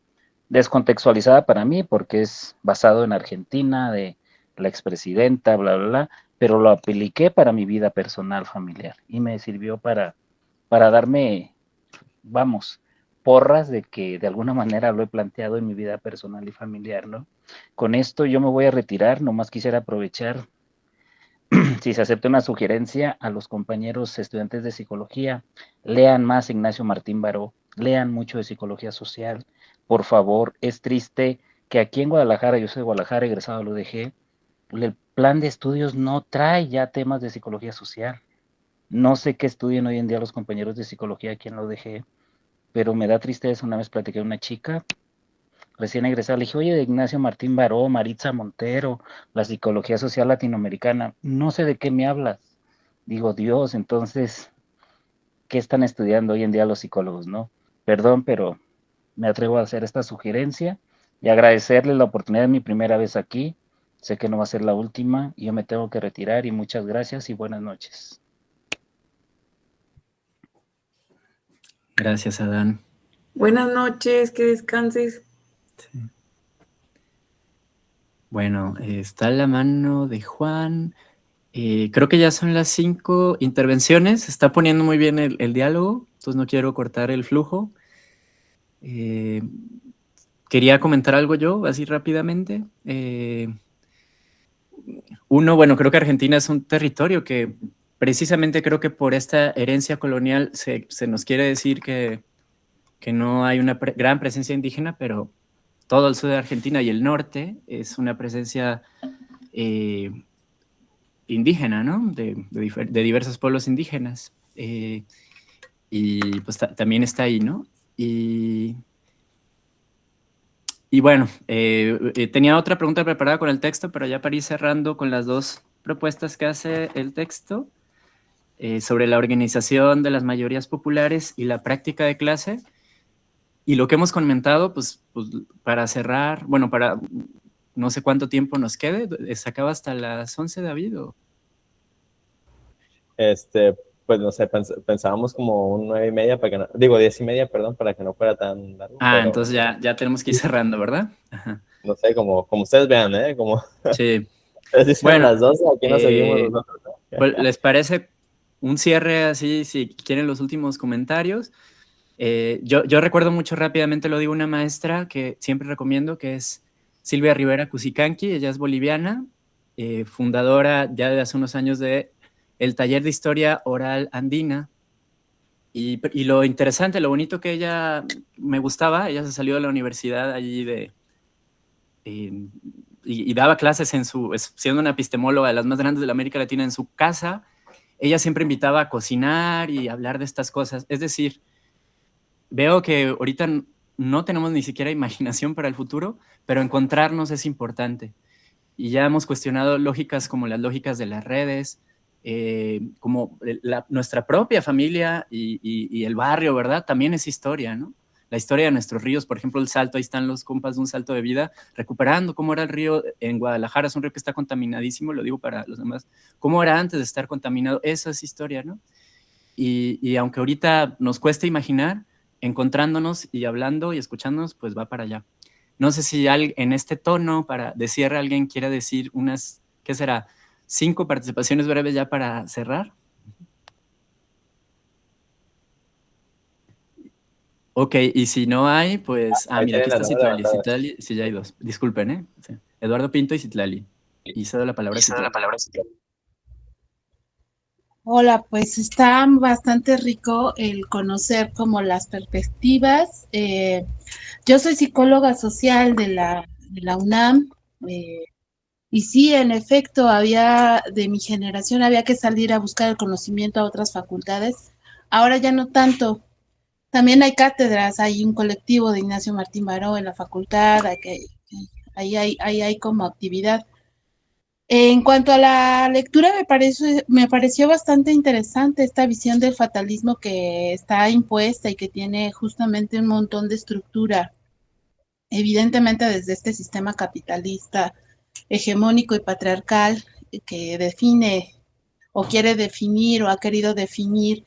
descontextualizada para mí porque es basado en Argentina, de la expresidenta, bla, bla, bla, pero lo apliqué para mi vida personal, familiar, y me sirvió para darme, vamos, porras de que de alguna manera lo he planteado en mi vida personal y familiar, ¿no? Con esto yo me voy a retirar, nomás quisiera aprovechar, si se acepta una sugerencia a los compañeros estudiantes de psicología, lean más Ignacio Martín Baró, lean mucho de psicología social, por favor, es triste que aquí en Guadalajara, yo soy de Guadalajara, egresado del UDG, el plan de estudios no trae ya temas de psicología social. No sé qué estudian hoy en día los compañeros de psicología aquí en la UDG, pero me da tristeza. Una vez platiqué con una chica recién egresada, le dije, oye, de Ignacio Martín Baró, Maritza Montero, la psicología social latinoamericana, no sé de qué me hablas. Digo, Dios, entonces, ¿qué están estudiando hoy en día los psicólogos, no? Perdón, pero me atrevo a hacer esta sugerencia y agradecerle la oportunidad de mi primera vez aquí. Sé que no va a ser la última y yo me tengo que retirar y muchas gracias y buenas noches. Gracias, Adán. Buenas noches, que descanses. Sí. Bueno, está la mano de Juan. Creo que ya son las 5 intervenciones. Se está poniendo muy bien el diálogo, entonces no quiero cortar el flujo. Quería comentar algo yo, así rápidamente. Uno, bueno, creo que Argentina es un territorio que precisamente creo que por esta herencia colonial se nos quiere decir que no hay una gran presencia indígena, pero todo el sur de Argentina y el norte es una presencia indígena, ¿no? De diversos pueblos indígenas. Y pues también está ahí, ¿no? Y bueno, tenía otra pregunta preparada con el texto, pero ya para ir cerrando con las dos propuestas que hace el texto sobre la organización de las mayorías populares y la práctica de clase. Y lo que hemos comentado, pues para cerrar, bueno, para no sé cuánto tiempo nos quede, se acaba hasta las 11, David, ¿o? Pues no sé, pensábamos como un 9:30 para que no, digo 10:30, perdón, para que no fuera tan largo. Ah, pero, entonces ya tenemos que ir cerrando, ¿verdad? Ajá. No sé, como ustedes vean, ¿eh? Como sí. Bueno, las 12, aquí nos seguimos nosotros. Pues, ¿les parece un cierre así, si quieren los últimos comentarios? Yo recuerdo mucho rápidamente, lo digo, una maestra que siempre recomiendo, que es Silvia Rivera Cusicanqui. Ella es boliviana, fundadora ya de hace unos años de el taller de historia oral andina. Y lo interesante, lo bonito que ella me gustaba, ella se salió de la universidad allí y daba clases siendo una epistemóloga de las más grandes de la América Latina, en su casa. Ella siempre invitaba a cocinar y hablar de estas cosas. Es decir, veo que ahorita no tenemos ni siquiera imaginación para el futuro, pero encontrarnos es importante. Y ya hemos cuestionado lógicas como las lógicas de las redes, como nuestra propia familia y el barrio, ¿verdad? También es historia, ¿no? La historia de nuestros ríos, por ejemplo, el Salto, ahí están los compas de Un Salto de Vida, recuperando cómo era el río en Guadalajara. Es un río que está contaminadísimo, lo digo para los demás, cómo era antes de estar contaminado. Eso es historia, ¿no? Y aunque ahorita nos cuesta imaginar, encontrándonos y hablando y escuchándonos, pues va para allá. No sé si en este tono, de cierre, alguien quiere decir unas, ¿qué será? 5 participaciones breves ya para cerrar. Ok, y si no hay, pues... Ah, Ahí mira, aquí tienen está las manos Citlali. levantadas. Citlali, sí, ya hay dos. Disculpen, ¿eh? Sí. Eduardo Pinto y Citlali. Y cedo la palabra a Citlali. Hola, pues está bastante rico el conocer como las perspectivas. Yo soy psicóloga social de la UNAM, y sí, en efecto, de mi generación había que salir a buscar el conocimiento a otras facultades. Ahora ya no tanto. También hay cátedras, hay un colectivo de Ignacio Martín Baró en la facultad, ahí hay como actividad. En cuanto a la lectura, me pareció bastante interesante esta visión del fatalismo que está impuesta y que tiene justamente un montón de estructura, evidentemente desde este sistema capitalista hegemónico y patriarcal que define o quiere definir o ha querido definir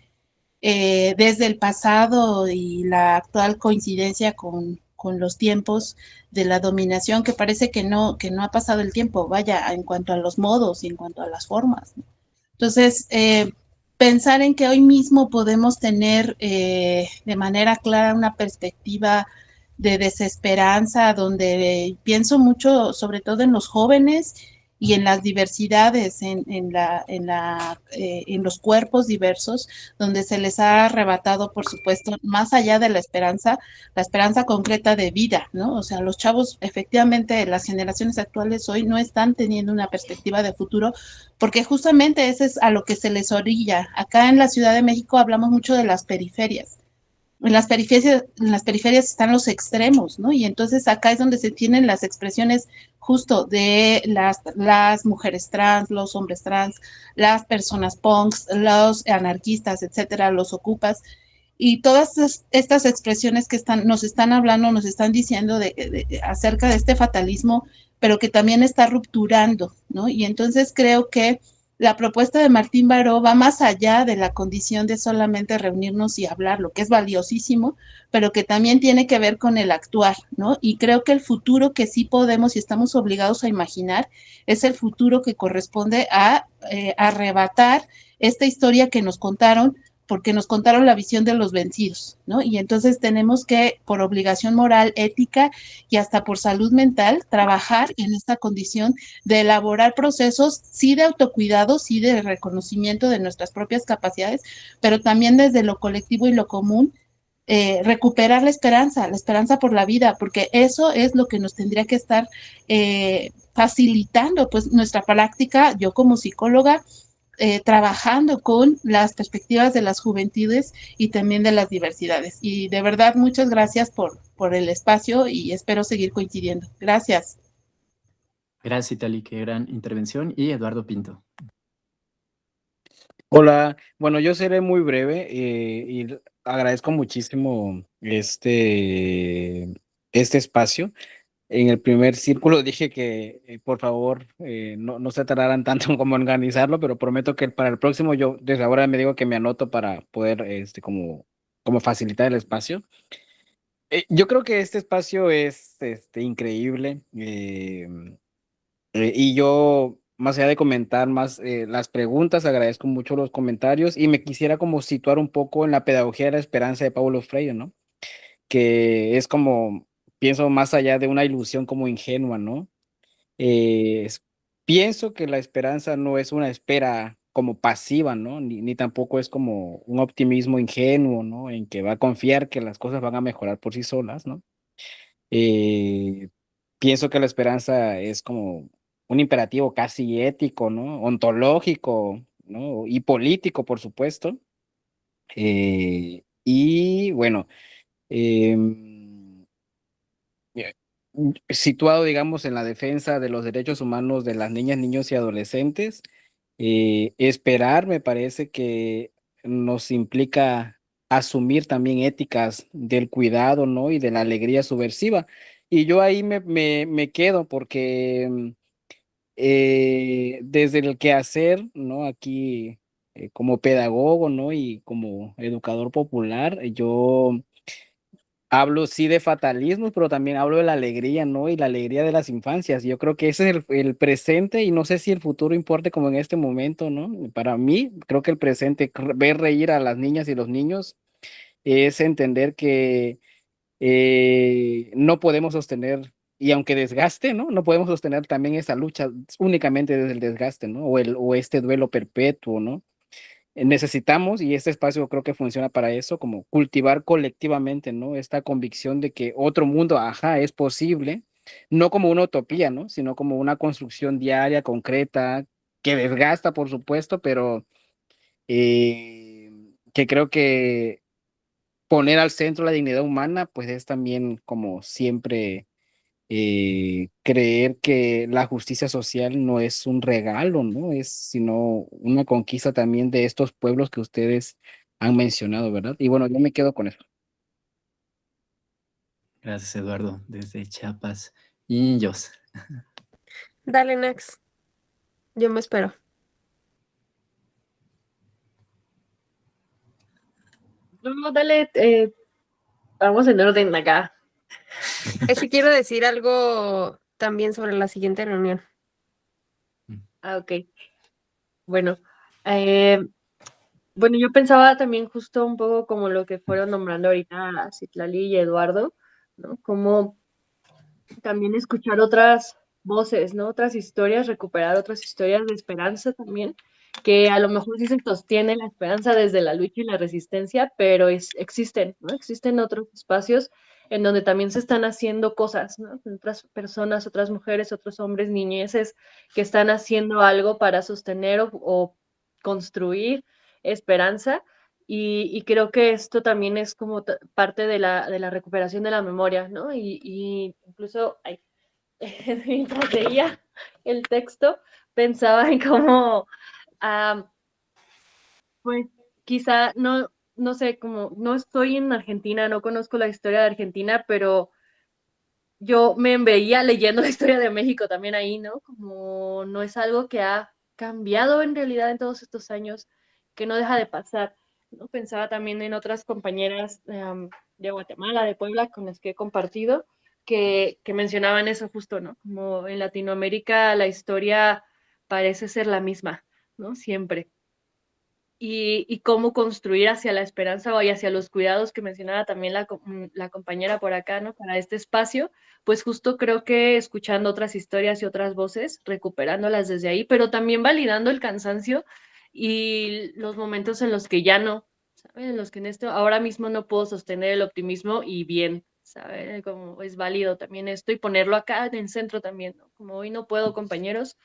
desde el pasado y la actual coincidencia con los tiempos de la dominación, que parece que no ha pasado el tiempo, vaya, en cuanto a los modos y en cuanto a las formas, ¿no? Entonces, pensar en que hoy mismo podemos tener de manera clara una perspectiva de desesperanza, donde pienso mucho, sobre todo en los jóvenes y en las diversidades, en los cuerpos diversos, donde se les ha arrebatado, por supuesto, más allá de la esperanza concreta de vida, ¿no? O sea, los chavos, efectivamente, las generaciones actuales hoy no están teniendo una perspectiva de futuro, porque justamente eso es a lo que se les orilla. Acá en la Ciudad de México hablamos mucho de las periferias. En las periferias están los extremos, ¿no? Y entonces acá es donde se tienen las expresiones justo de las mujeres trans, los hombres trans, las personas punks, los anarquistas, etcétera, los ocupas. Y todas estas expresiones que nos están hablando, nos están diciendo acerca de este fatalismo, pero que también está rupturando, ¿no? Y entonces creo que la propuesta de Martín Baró va más allá de la condición de solamente reunirnos y hablar, lo que es valiosísimo, pero que también tiene que ver con el actuar, ¿no? Y creo que el futuro que sí podemos y estamos obligados a imaginar es el futuro que corresponde a arrebatar esta historia que nos contaron, porque nos contaron la visión de los vencidos, ¿no? Y entonces tenemos que, por obligación moral, ética y hasta por salud mental, trabajar en esta condición de elaborar procesos, sí de autocuidado, sí de reconocimiento de nuestras propias capacidades, pero también desde lo colectivo y lo común, recuperar la esperanza por la vida, porque eso es lo que nos tendría que estar facilitando, pues nuestra práctica, yo como psicóloga, trabajando con las perspectivas de las juventudes y también de las diversidades. Y de verdad, muchas gracias por el espacio y espero seguir coincidiendo. Gracias. Gracias, Itali, qué gran intervención. Y Eduardo Pinto. Hola, bueno, yo seré muy breve y agradezco muchísimo este espacio. En el primer círculo dije que por favor no se tardaran tanto como organizarlo, pero prometo que para el próximo yo desde ahora me digo que me anoto para poder como facilitar el espacio. Yo creo que este espacio es increíble. Y yo, más allá de comentar más las preguntas, agradezco mucho los comentarios y me quisiera como situar un poco en la pedagogía de la esperanza de Paulo Freire, ¿no? Que es como, pienso más allá de una ilusión como ingenua, ¿no? Pienso que la esperanza no es una espera como pasiva, ¿no? Ni tampoco es como un optimismo ingenuo, ¿no? En que va a confiar que las cosas van a mejorar por sí solas, ¿no? Eh, Pienso que la esperanza es como un imperativo casi ético, ¿no? Ontológico, ¿no? Y político, por supuesto. Y bueno, eh, situado, digamos, en la defensa de los derechos humanos de las niñas, niños y adolescentes, esperar me parece que nos implica asumir también éticas del cuidado, ¿no? Y de la alegría subversiva. Y yo ahí me quedo porque desde el quehacer, ¿no? Aquí como pedagogo, ¿no? Y como educador popular, yo hablo sí de fatalismo, pero también hablo de la alegría, ¿no? Y la alegría de las infancias. Yo creo que ese es el presente y no sé si el futuro importe como en este momento, ¿no? Para mí, creo que el presente, ver reír a las niñas y los niños es entender que no podemos sostener, y aunque desgaste, ¿no? No podemos sostener también esa lucha únicamente desde el desgaste, ¿no? O este duelo perpetuo, ¿no? Necesitamos, y este espacio creo que funciona para eso, como cultivar colectivamente, ¿no? Esta convicción de que otro mundo, ajá, es posible, no como una utopía, ¿no? Sino como una construcción diaria, concreta, que desgasta, por supuesto, pero eh, que creo que poner al centro la dignidad humana, pues es también como siempre creer que la justicia social no es un regalo, ¿no? Es sino una conquista también de estos pueblos que ustedes han mencionado, ¿verdad? Y bueno, yo me quedo con eso. Gracias, Eduardo, desde Chiapas. Y Jos. Dale, Nax. Yo me espero. No, dale, vamos en orden acá. Es que quiero decir algo también sobre la siguiente reunión. Ok. Bueno, eh, bueno, yo pensaba también justo un poco como lo que fueron nombrando ahorita a Citlali y Eduardo, ¿no? Como también escuchar otras voces, ¿no? Otras historias, recuperar otras historias de esperanza también, que a lo mejor sí se sostiene la esperanza desde la lucha y la resistencia, pero existen, ¿no? Existen otros espacios en donde también se están haciendo cosas, ¿no? Otras personas, otras mujeres, otros hombres, niñeces que están haciendo algo para sostener o construir esperanza. Y creo que esto también es como parte de la recuperación de la memoria, ¿no? Y incluso, ay, mientras leía el texto, pensaba en cómo, pues quizá, no sé, como no estoy en Argentina, no conozco la historia de Argentina, pero yo me veía leyendo la historia de México también ahí, ¿no? Como no es algo que ha cambiado en realidad en todos estos años, que no deja de pasar, ¿no? Pensaba también en otras compañeras de Guatemala, de Puebla, con las que he compartido, que mencionaban eso justo, ¿no? Como en Latinoamérica la historia parece ser la misma, ¿no? Siempre y cómo construir hacia la esperanza o hacia los cuidados que mencionaba también la compañera por acá, ¿no? Para este espacio, pues justo creo que escuchando otras historias y otras voces, recuperándolas desde ahí, pero también validando el cansancio y los momentos en los que ya no, ¿sabes? En los que en esto ahora mismo no puedo sostener el optimismo y bien, ¿sabes? Como es válido también esto y ponerlo acá en el centro también, ¿no? Como hoy no puedo, compañeros,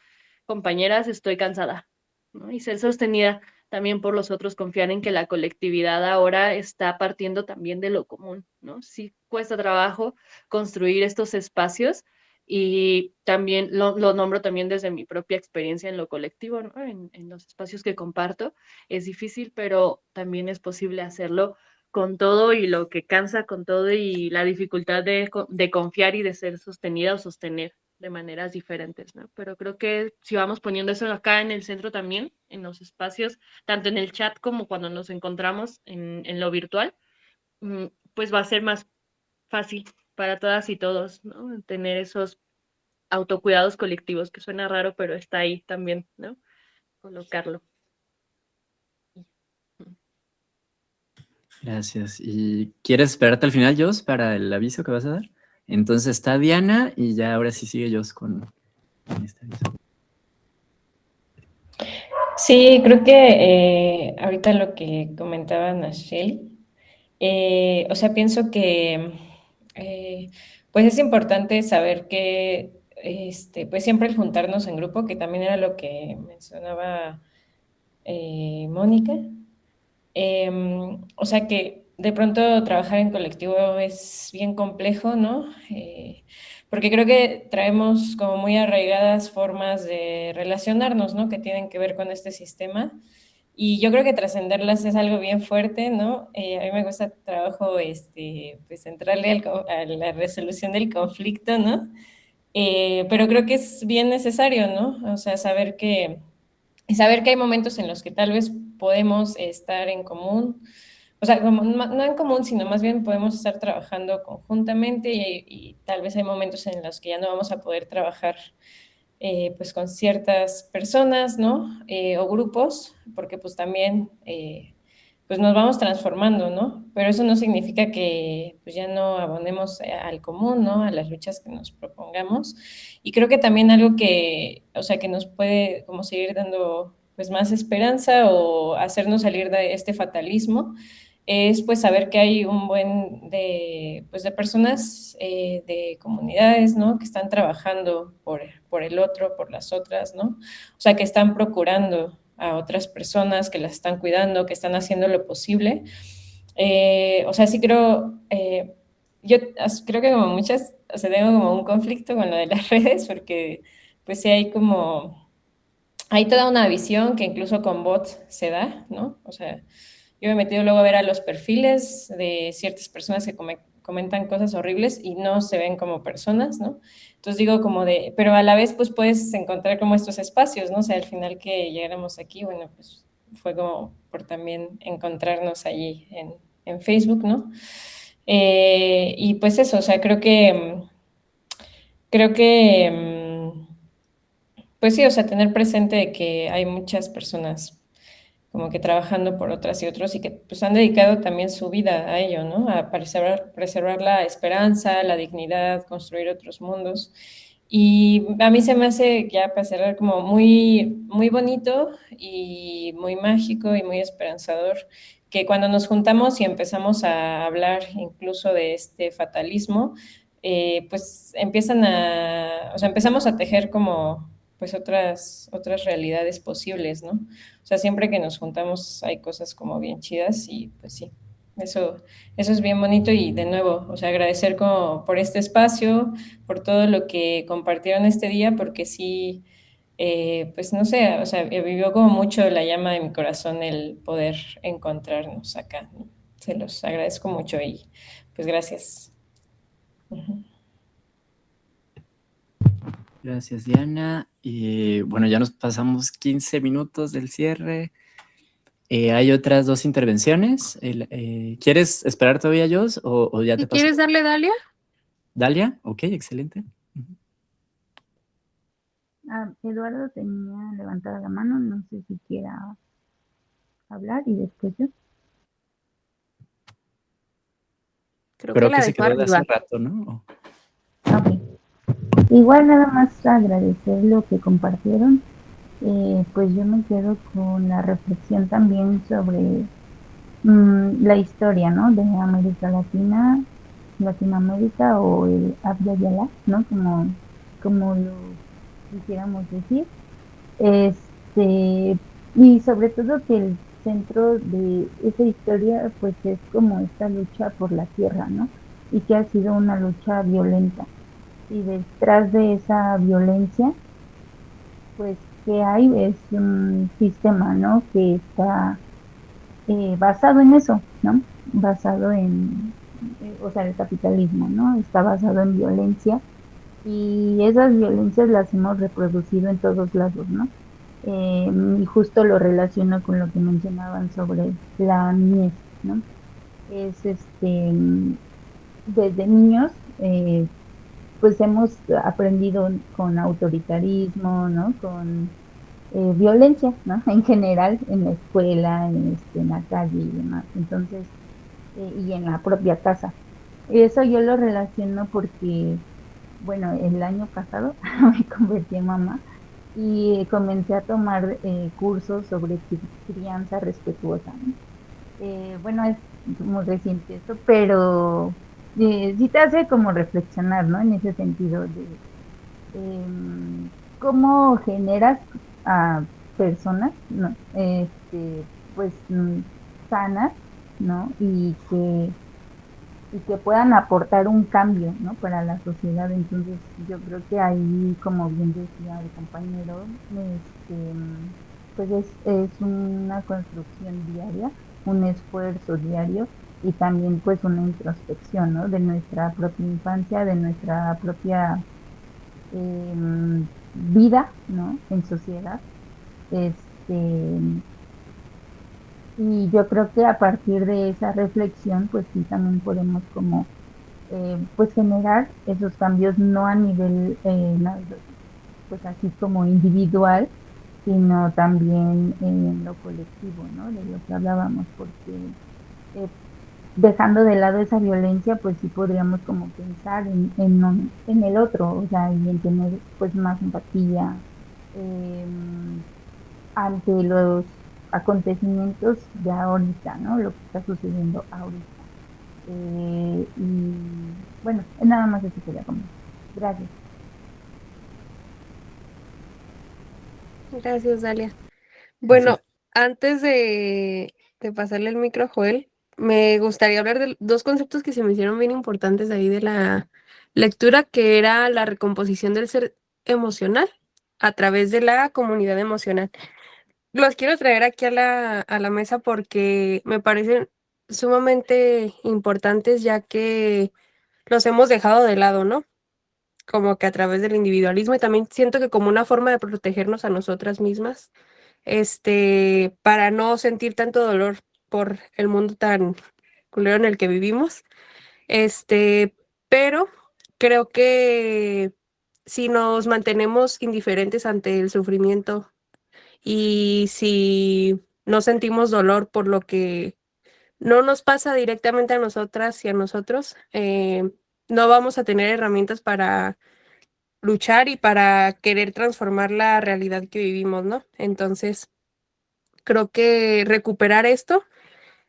compañeras, estoy cansada, ¿no? Y ser sostenida también por los otros, confiar en que la colectividad ahora está partiendo también de lo común, ¿no? Sí cuesta trabajo construir estos espacios y también lo nombro también desde mi propia experiencia en lo colectivo, ¿no? En los espacios que comparto. Es difícil, pero también es posible hacerlo con todo y lo que cansa con todo y la dificultad de confiar y de ser sostenida o sostener de maneras diferentes, ¿no? Pero creo que si vamos poniendo eso acá en el centro también, en los espacios, tanto en el chat como cuando nos encontramos en lo virtual, pues va a ser más fácil para todas y todos, ¿no? Tener esos autocuidados colectivos, que suena raro, pero está ahí también, ¿no? Colocarlo. Gracias. ¿Y quieres esperarte al final, Jos, para el aviso que vas a dar? Entonces está Diana y ya ahora sí sigue Jos con este aviso. Sí, creo que ahorita lo que comentaba Nacheli, o sea, pienso que pues es importante saber que pues siempre el juntarnos en grupo, que también era lo que mencionaba Mónica, o sea que de pronto trabajar en colectivo es bien complejo, ¿no? Porque creo que traemos como muy arraigadas formas de relacionarnos, ¿no? Que tienen que ver con este sistema. Y yo creo que trascenderlas es algo bien fuerte, ¿no? A mí me gusta trabajo, pues entrarle a la resolución del conflicto, ¿no? Pero creo que es bien necesario, ¿no? O sea, saber que hay momentos en los que tal vez podemos estar en común, o sea, como, no en común, sino más bien podemos estar trabajando conjuntamente y tal vez hay momentos en los que ya no vamos a poder trabajar pues con ciertas personas, ¿no? O grupos, porque pues también pues nos vamos transformando, ¿no? Pero eso no significa que pues ya no abonemos al común, ¿no? A las luchas que nos propongamos. Y creo que también algo que, o sea, que nos puede como seguir dando pues más esperanza o hacernos salir de este fatalismo es pues saber que hay un buen de, pues, de personas, de comunidades, ¿no? Que están trabajando por el otro, por las otras, ¿no? O sea, que están procurando a otras personas, que las están cuidando, que están haciendo lo posible. O sea, sí creo, yo creo que como muchas, o sea, tengo como un conflicto con lo de las redes, porque pues sí hay toda una visión que incluso con bots se da, ¿no? O sea, yo me he metido luego a ver a los perfiles de ciertas personas que comentan cosas horribles y no se ven como personas, ¿no? Entonces digo como de, pero a la vez pues puedes encontrar como estos espacios, ¿no? O sea, al final que llegáramos aquí, bueno, pues fue como por también encontrarnos allí en Facebook, ¿no? Y pues eso, o sea, creo que, pues sí, o sea, tener presente que hay muchas personas como que trabajando por otras y otros y que pues han dedicado también su vida a ello, ¿no? A preservar la esperanza, la dignidad, construir otros mundos. Y a mí se me hace, ya para cerrar, como muy, muy bonito y muy mágico y muy esperanzador que cuando nos juntamos y empezamos a hablar incluso de este fatalismo, pues o sea, empezamos a tejer como pues otras realidades posibles, ¿no? O sea, siempre que nos juntamos hay cosas como bien chidas y pues sí, eso es bien bonito y de nuevo, o sea, agradecer como por este espacio, por todo lo que compartieron este día, porque sí, pues no sé, o sea, vivió como mucho la llama de mi corazón el poder encontrarnos acá, ¿no? Se los agradezco mucho y pues gracias. Ujú. Gracias, Diana. Y bueno, ya nos pasamos 15 minutos del cierre. Hay otras dos intervenciones. ¿Quieres esperar todavía, Jos, o ya te paso? ¿Quieres darle, Dalia? Dalia, ok, excelente. Eduardo tenía levantada la mano, no sé si quiera hablar y después yo. Creo que se quedó de hace rato, ¿no? Ok. Igual nada más agradecer lo que compartieron. Pues yo me quedo con la reflexión también sobre la historia, ¿no? De América Latina, Latinoamérica o el Abya Yala, ¿no? Como lo quisiéramos decir. Y sobre todo que el centro de esa historia pues es como esta lucha por la tierra, ¿no? Y que ha sido una lucha violenta. Y detrás de esa violencia, pues que hay es un sistema, ¿no? Que está basado en eso, ¿no? Basado o sea, el capitalismo, ¿no? Está basado en violencia y esas violencias las hemos reproducido en todos lados, ¿no? Y justo lo relaciono con lo que mencionaban sobre la niñez, ¿no? Es desde niños, pues hemos aprendido con autoritarismo, ¿no? Con violencia, ¿no? En general, en la escuela, en la calle y demás. Entonces, y en la propia casa. Eso yo lo relaciono porque, bueno, el año pasado me convertí en mamá y comencé a tomar cursos sobre crianza respetuosa, ¿no? Bueno, es muy reciente esto, pero sí te hace como reflexionar, ¿no? En ese sentido de cómo generas a personas, ¿no? Pues sanas, ¿no? Y que puedan aportar un cambio, ¿no? Para la sociedad. Entonces, yo creo que ahí, como bien decía el compañero, pues es una construcción diaria, un esfuerzo diario y también pues una introspección, ¿no? De nuestra propia infancia, de nuestra propia vida, ¿no? En sociedad. Y yo creo que a partir de esa reflexión, pues sí, también podemos como, pues generar esos cambios, no a nivel, pues así como individual, sino también en lo colectivo, ¿no? De lo que hablábamos, porque dejando de lado esa violencia, pues sí podríamos como pensar en el otro, o sea, y en tener pues más empatía ante los acontecimientos de ahorita, ¿no? Lo que está sucediendo ahorita. Y bueno, nada más eso quería comentar. Gracias. Gracias, Dalia. Bueno, antes de pasarle el micro a Joel, me gustaría hablar de dos conceptos que se me hicieron bien importantes ahí de la lectura, que era la recomposición del ser emocional a través de la comunidad emocional. Los quiero traer aquí a la mesa porque me parecen sumamente importantes, ya que los hemos dejado de lado, ¿no? Como que a través del individualismo, y también siento que como una forma de protegernos a nosotras mismas, para no sentir tanto dolor por el mundo tan culero en el que vivimos. Pero creo que si nos mantenemos indiferentes ante el sufrimiento y si no sentimos dolor por lo que no nos pasa directamente a nosotras y a nosotros, no vamos a tener herramientas para luchar y para querer transformar la realidad que vivimos, ¿no? Entonces, creo que recuperar esto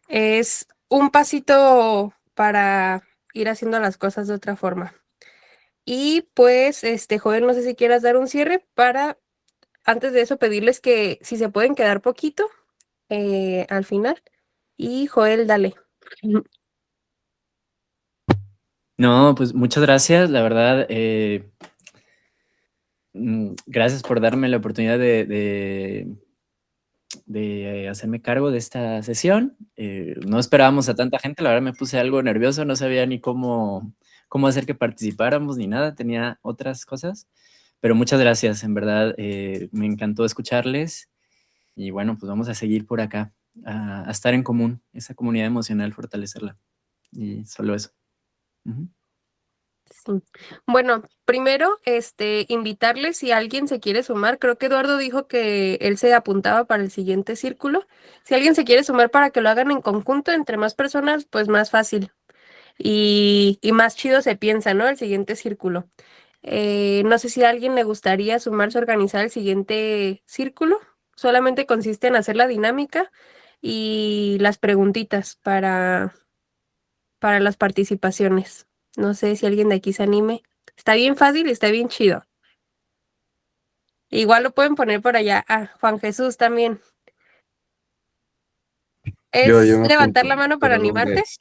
es un pasito para ir haciendo las cosas de otra forma. Y pues, Joel, no sé si quieras dar un cierre para, antes de eso, pedirles que si se pueden quedar poquito al final. Y Joel, dale. No, pues muchas gracias, la verdad. Gracias por darme la oportunidad de hacerme cargo de esta sesión. No esperábamos a tanta gente, la verdad me puse algo nervioso, no sabía ni cómo hacer que participáramos ni nada, tenía otras cosas, pero muchas gracias, en verdad, me encantó escucharles y bueno, pues vamos a seguir por acá, a estar en común, esa comunidad emocional, fortalecerla y solo eso. Sí. Bueno, primero, invitarles si alguien se quiere sumar. Creo que Eduardo dijo que él se apuntaba para el siguiente círculo. Si alguien se quiere sumar para que lo hagan en conjunto, entre más personas, pues más fácil. Y más chido se piensa, ¿no? El siguiente círculo. No sé si a alguien le gustaría sumarse a organizar el siguiente círculo. Solamente consiste en hacer la dinámica y las preguntitas para las participaciones. No sé si alguien de aquí se anime. Está bien fácil y está bien chido. Igual lo pueden poner por allá. Ah, Juan Jesús también. Yo ¿Es me levantar apunto, la mano para pero ¿dónde animarte? es?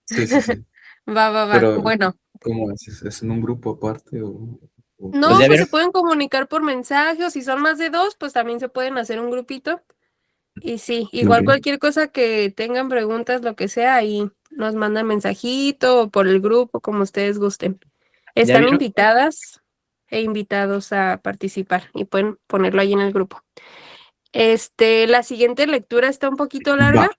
Sí, sí, sí. Va. Pero, Bueno. ¿cómo es? ¿Es en un grupo aparte Pues No, ya pues se vieron, pueden comunicar por mensaje o si son más de dos, pues también se pueden hacer un grupito. Y sí, igual Ok. cualquier cosa que tengan preguntas, lo que sea, ahí nos mandan mensajito o por el grupo, como ustedes gusten. ya Están vieron, invitadas e invitados a participar y pueden ponerlo ahí en el grupo. La siguiente lectura está un poquito larga,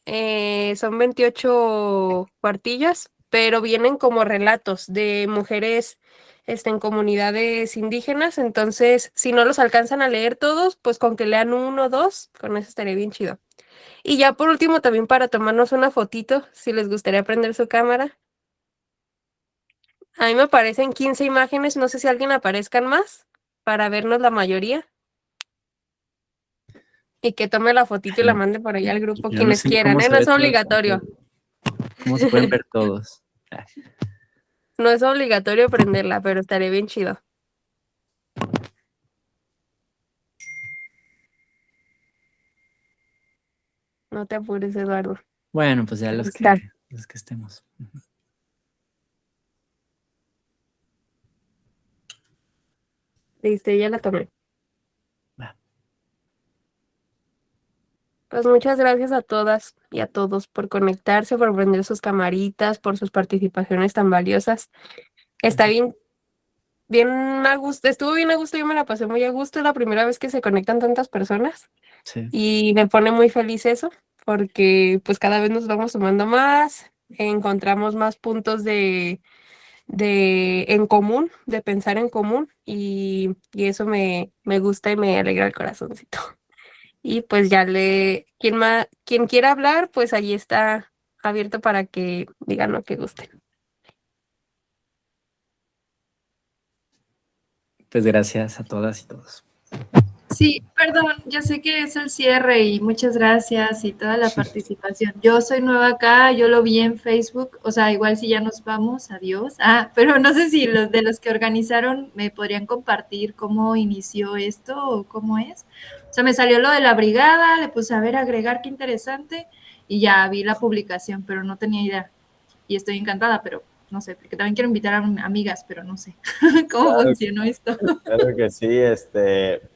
Va. son 28 cuartillas, pero vienen como relatos de mujeres en comunidades indígenas, entonces si no los alcanzan a leer todos, pues con que lean uno o dos, con eso estaría bien chido. Y ya por último, también para tomarnos una fotito, si les gustaría prender su cámara. A mí me aparecen 15 imágenes, no sé si alguien aparezcan más, para vernos la mayoría. Y que tome la fotito y la mande por ahí al grupo, yo no quienes sé ni quieran, cómo ¿eh? se No ve es todo el obligatorio. control, cómo se pueden ver todos. No es obligatorio prenderla, pero estaría bien chido. No te apures, Eduardo. Bueno, pues ya Ahí los está. que estemos. Listo, ya la tomé. Pues muchas gracias a todas y a todos por conectarse, por prender sus camaritas, por sus participaciones tan valiosas. Está bien a gusto, estuvo bien a gusto, yo me la pasé muy a gusto, es la primera vez que se conectan tantas personas Sí. y me pone muy feliz eso, porque pues cada vez nos vamos sumando más, encontramos más puntos de en común, de pensar en común, y eso me gusta y me alegra el corazoncito. Y pues ya quien quiera hablar, pues allí está abierto para que digan lo que gusten. Pues gracias a todas y todos. Sí, perdón, yo sé que es el cierre y muchas gracias y toda la participación. Yo soy nueva acá, yo lo vi en Facebook, o sea, igual si ya nos vamos, adiós. Pero no sé si los de los que organizaron me podrían compartir cómo inició esto o cómo es. O sea, me salió lo de la brigada, le puse a ver, agregar, qué interesante, y ya vi la publicación, pero no tenía idea. Y estoy encantada, pero no sé, porque también quiero invitar a amigas, pero no sé cómo Claro, funcionó esto. claro que sí,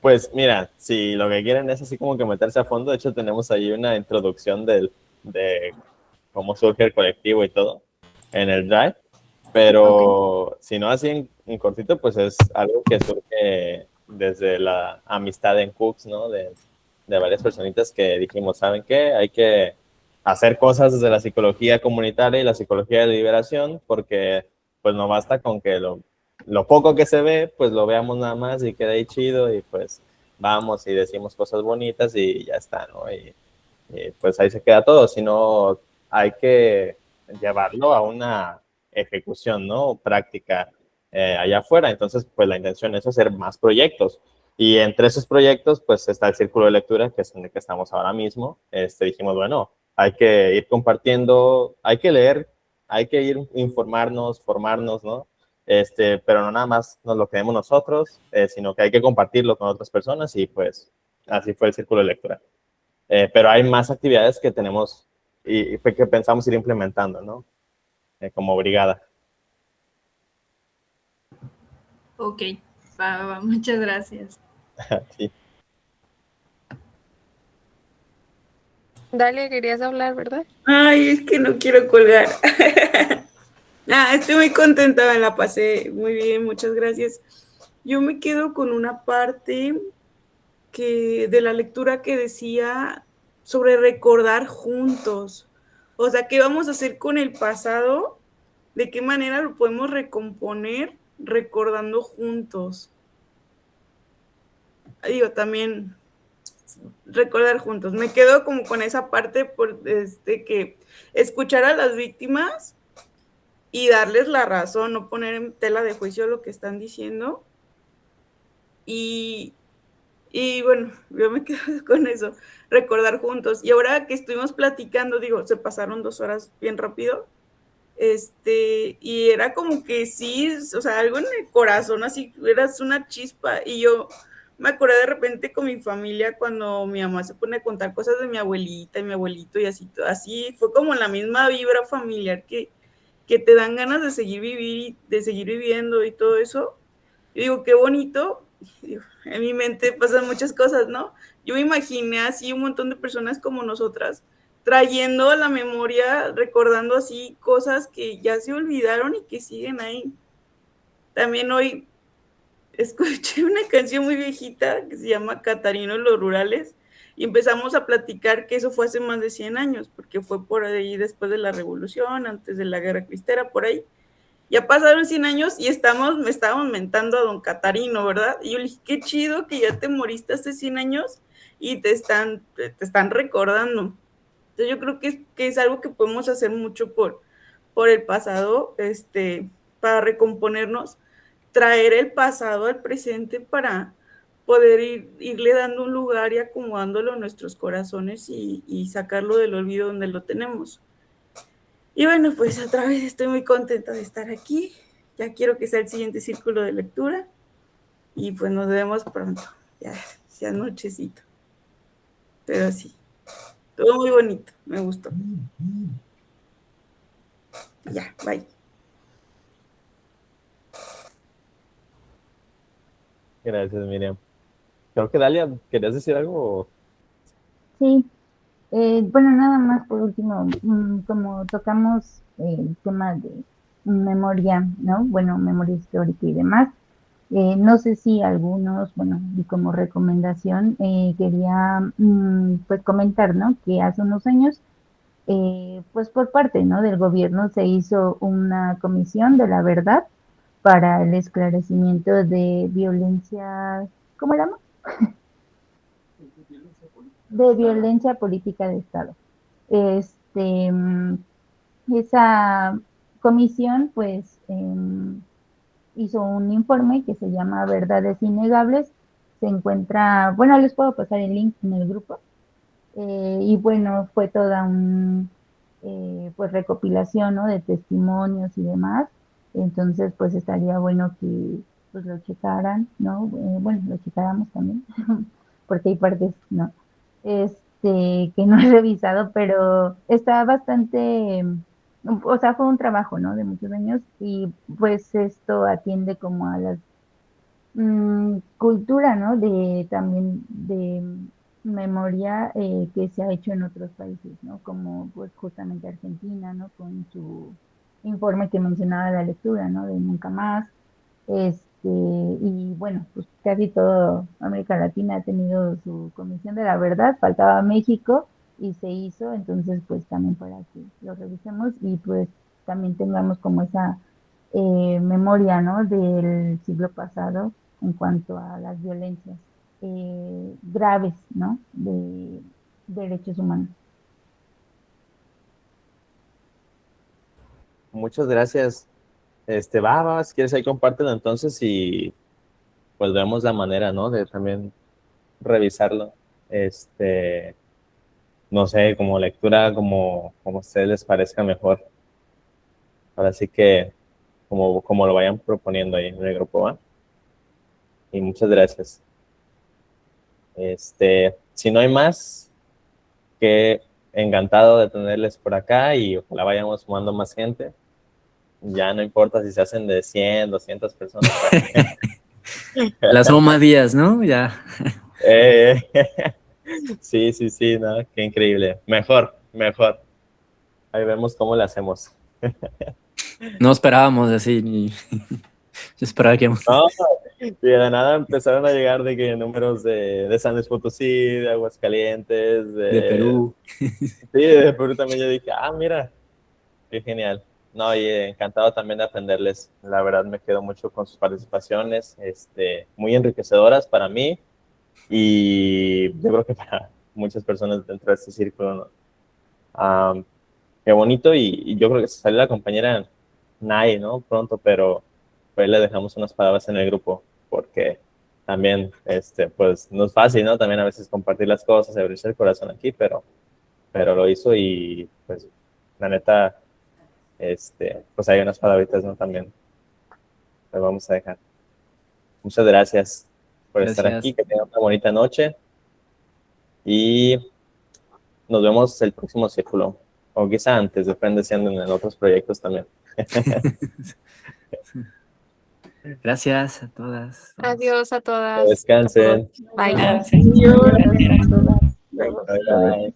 pues mira, si lo que quieren es así como que meterse a fondo, de hecho tenemos ahí una introducción de cómo surge el colectivo y todo en el Drive, pero si no así en cortito, pues es algo que surge desde la amistad en Cooks, ¿no? De varias personitas que dijimos, ¿saben qué? Hay que hacer cosas desde la psicología comunitaria y la psicología de liberación, porque pues no basta con que lo poco que se ve, pues lo veamos nada más y quede ahí chido y pues vamos y decimos cosas bonitas y ya está, ¿no? Y pues ahí se queda todo, sino hay que llevarlo a una ejecución, ¿no? Práctica allá afuera. Entonces, pues la intención es hacer más proyectos. Y entre esos proyectos, pues está el Círculo de Lectura, que es en el que estamos ahora mismo. Dijimos, bueno, hay que ir compartiendo, hay que leer, hay que ir informarnos, formarnos, ¿no? Pero no nada más nos lo quedemos nosotros, sino que hay que compartirlo con otras personas y pues así fue el Círculo de Lectura. Pero hay más actividades que tenemos y que pensamos ir implementando, ¿no? Como brigada. Ok, va, muchas gracias. Sí. Dalia, querías hablar, ¿verdad? Ay, es que no quiero colgar. Estoy muy contenta, me la pasé muy bien, muchas gracias. Yo me quedo con una parte de la lectura que decía sobre recordar juntos. O sea, ¿qué vamos a hacer con el pasado? ¿De qué manera lo podemos recomponer recordando juntos? Digo, también recordar juntos. Me quedo como con esa parte por que escuchar a las víctimas y darles la razón, no poner en tela de juicio lo que están diciendo. Y bueno, yo me quedo con eso, recordar juntos. Y ahora que estuvimos platicando, digo, se pasaron 2 horas bien rápido, y era como que sí, o sea, algo en el corazón, así, eras una chispa. Y yo me acordé de repente con mi familia cuando mi mamá se pone a contar cosas de mi abuelita y mi abuelito y así fue como la misma vibra familiar que te dan ganas de seguir viviendo y todo eso. Yo digo, qué bonito. En mi mente pasan muchas cosas, ¿no? Yo me imaginé así un montón de personas como nosotras, trayendo a la memoria, recordando así cosas que ya se olvidaron y que siguen ahí. También hoy escuché una canción muy viejita que se llama Catarino en los Rurales y empezamos a platicar que eso fue hace más de 100 años, porque fue por ahí después de la Revolución, antes de la Guerra Cristera, por ahí. Ya pasaron 100 años y me estábamos mentando a don Catarino, ¿verdad? Y yo le dije, qué chido que ya te moriste hace 100 años y te están recordando. Entonces yo creo que es algo que podemos hacer mucho por el pasado, para recomponernos, traer el pasado al presente para poder irle dando un lugar y acomodándolo en nuestros corazones y sacarlo del olvido donde lo tenemos. Y bueno, pues otra vez estoy muy contenta de estar aquí. Ya quiero que sea el siguiente círculo de lectura. Y pues nos vemos pronto. Ya nochecito. Pero sí, todo muy bonito. Me gustó. Ya, bye. Gracias, Miriam. Creo que Dalia, ¿querías decir algo? Sí, bueno, nada más por último, como tocamos el tema de memoria, ¿no? Bueno, memoria histórica y demás, no sé si algunos, bueno, y como recomendación, quería pues comentar, ¿no? Que hace unos años pues por parte, ¿no?, del gobierno se hizo una comisión de la verdad para el esclarecimiento de violencia, ¿cómo se llama? De violencia política de Estado. Esa comisión, pues, hizo un informe que se llama Verdades Innegables. Se encuentra, bueno, les puedo pasar el link en el grupo. Y bueno, fue toda pues recopilación, ¿no?, de testimonios y demás. Entonces, pues estaría bueno que pues lo checaran, ¿no? Bueno, lo checáramos también, porque hay partes, ¿no?, que no he revisado, pero está bastante, o sea, fue un trabajo, ¿no?, de muchos años, y pues esto atiende como a la cultura, ¿no?, de también de memoria que se ha hecho en otros países, ¿no?, como pues justamente Argentina, ¿no?, con su informe que mencionaba la lectura, ¿no?, de Nunca Más. Y bueno, pues casi todo América Latina ha tenido su comisión de la verdad, faltaba México y se hizo, entonces pues también para que lo revisemos y pues también tengamos como esa memoria, ¿no?, del siglo pasado en cuanto a las violencias graves, ¿no?, de derechos humanos. Muchas gracias. Si quieres ahí compártelo entonces y pues vemos la manera, ¿no?, de también revisarlo. No sé, como lectura, como a ustedes les parezca mejor. Ahora sí que como lo vayan proponiendo ahí en el grupo, ¿va? Y muchas gracias. Si no hay más, que encantado de tenerles por acá y ojalá vayamos sumando más gente. Ya no importa si se hacen de 100, 200 personas. La suma días, ¿no? Ya. Sí, no, qué increíble. Mejor. Ahí vemos cómo le hacemos. No esperábamos así, ni yo esperaba que... No, y de la nada empezaron a llegar de que números de San Luis Potosí, de Aguascalientes, De Perú. Sí, de Perú también. Yo dije, mira, qué genial. No, y encantado también de aprenderles. La verdad me quedo mucho con sus participaciones, muy enriquecedoras para mí y yo creo que para muchas personas dentro de este círculo, ¿no? Qué bonito y yo creo que se sale la compañera Nay, ¿no?, pronto, pero pues le dejamos unas palabras en el grupo porque también, pues no es fácil, ¿no?, también a veces compartir las cosas, abrirse el corazón aquí, pero lo hizo y pues la neta, pues hay unas palabritas, ¿no?, también le vamos a dejar. Muchas gracias por estar aquí, que tengan una bonita noche y nos vemos el próximo círculo, o quizá antes, depende si andan en otros proyectos también. Gracias a todas. Adiós a todas. Descansen. Bye. Gracias. Bye.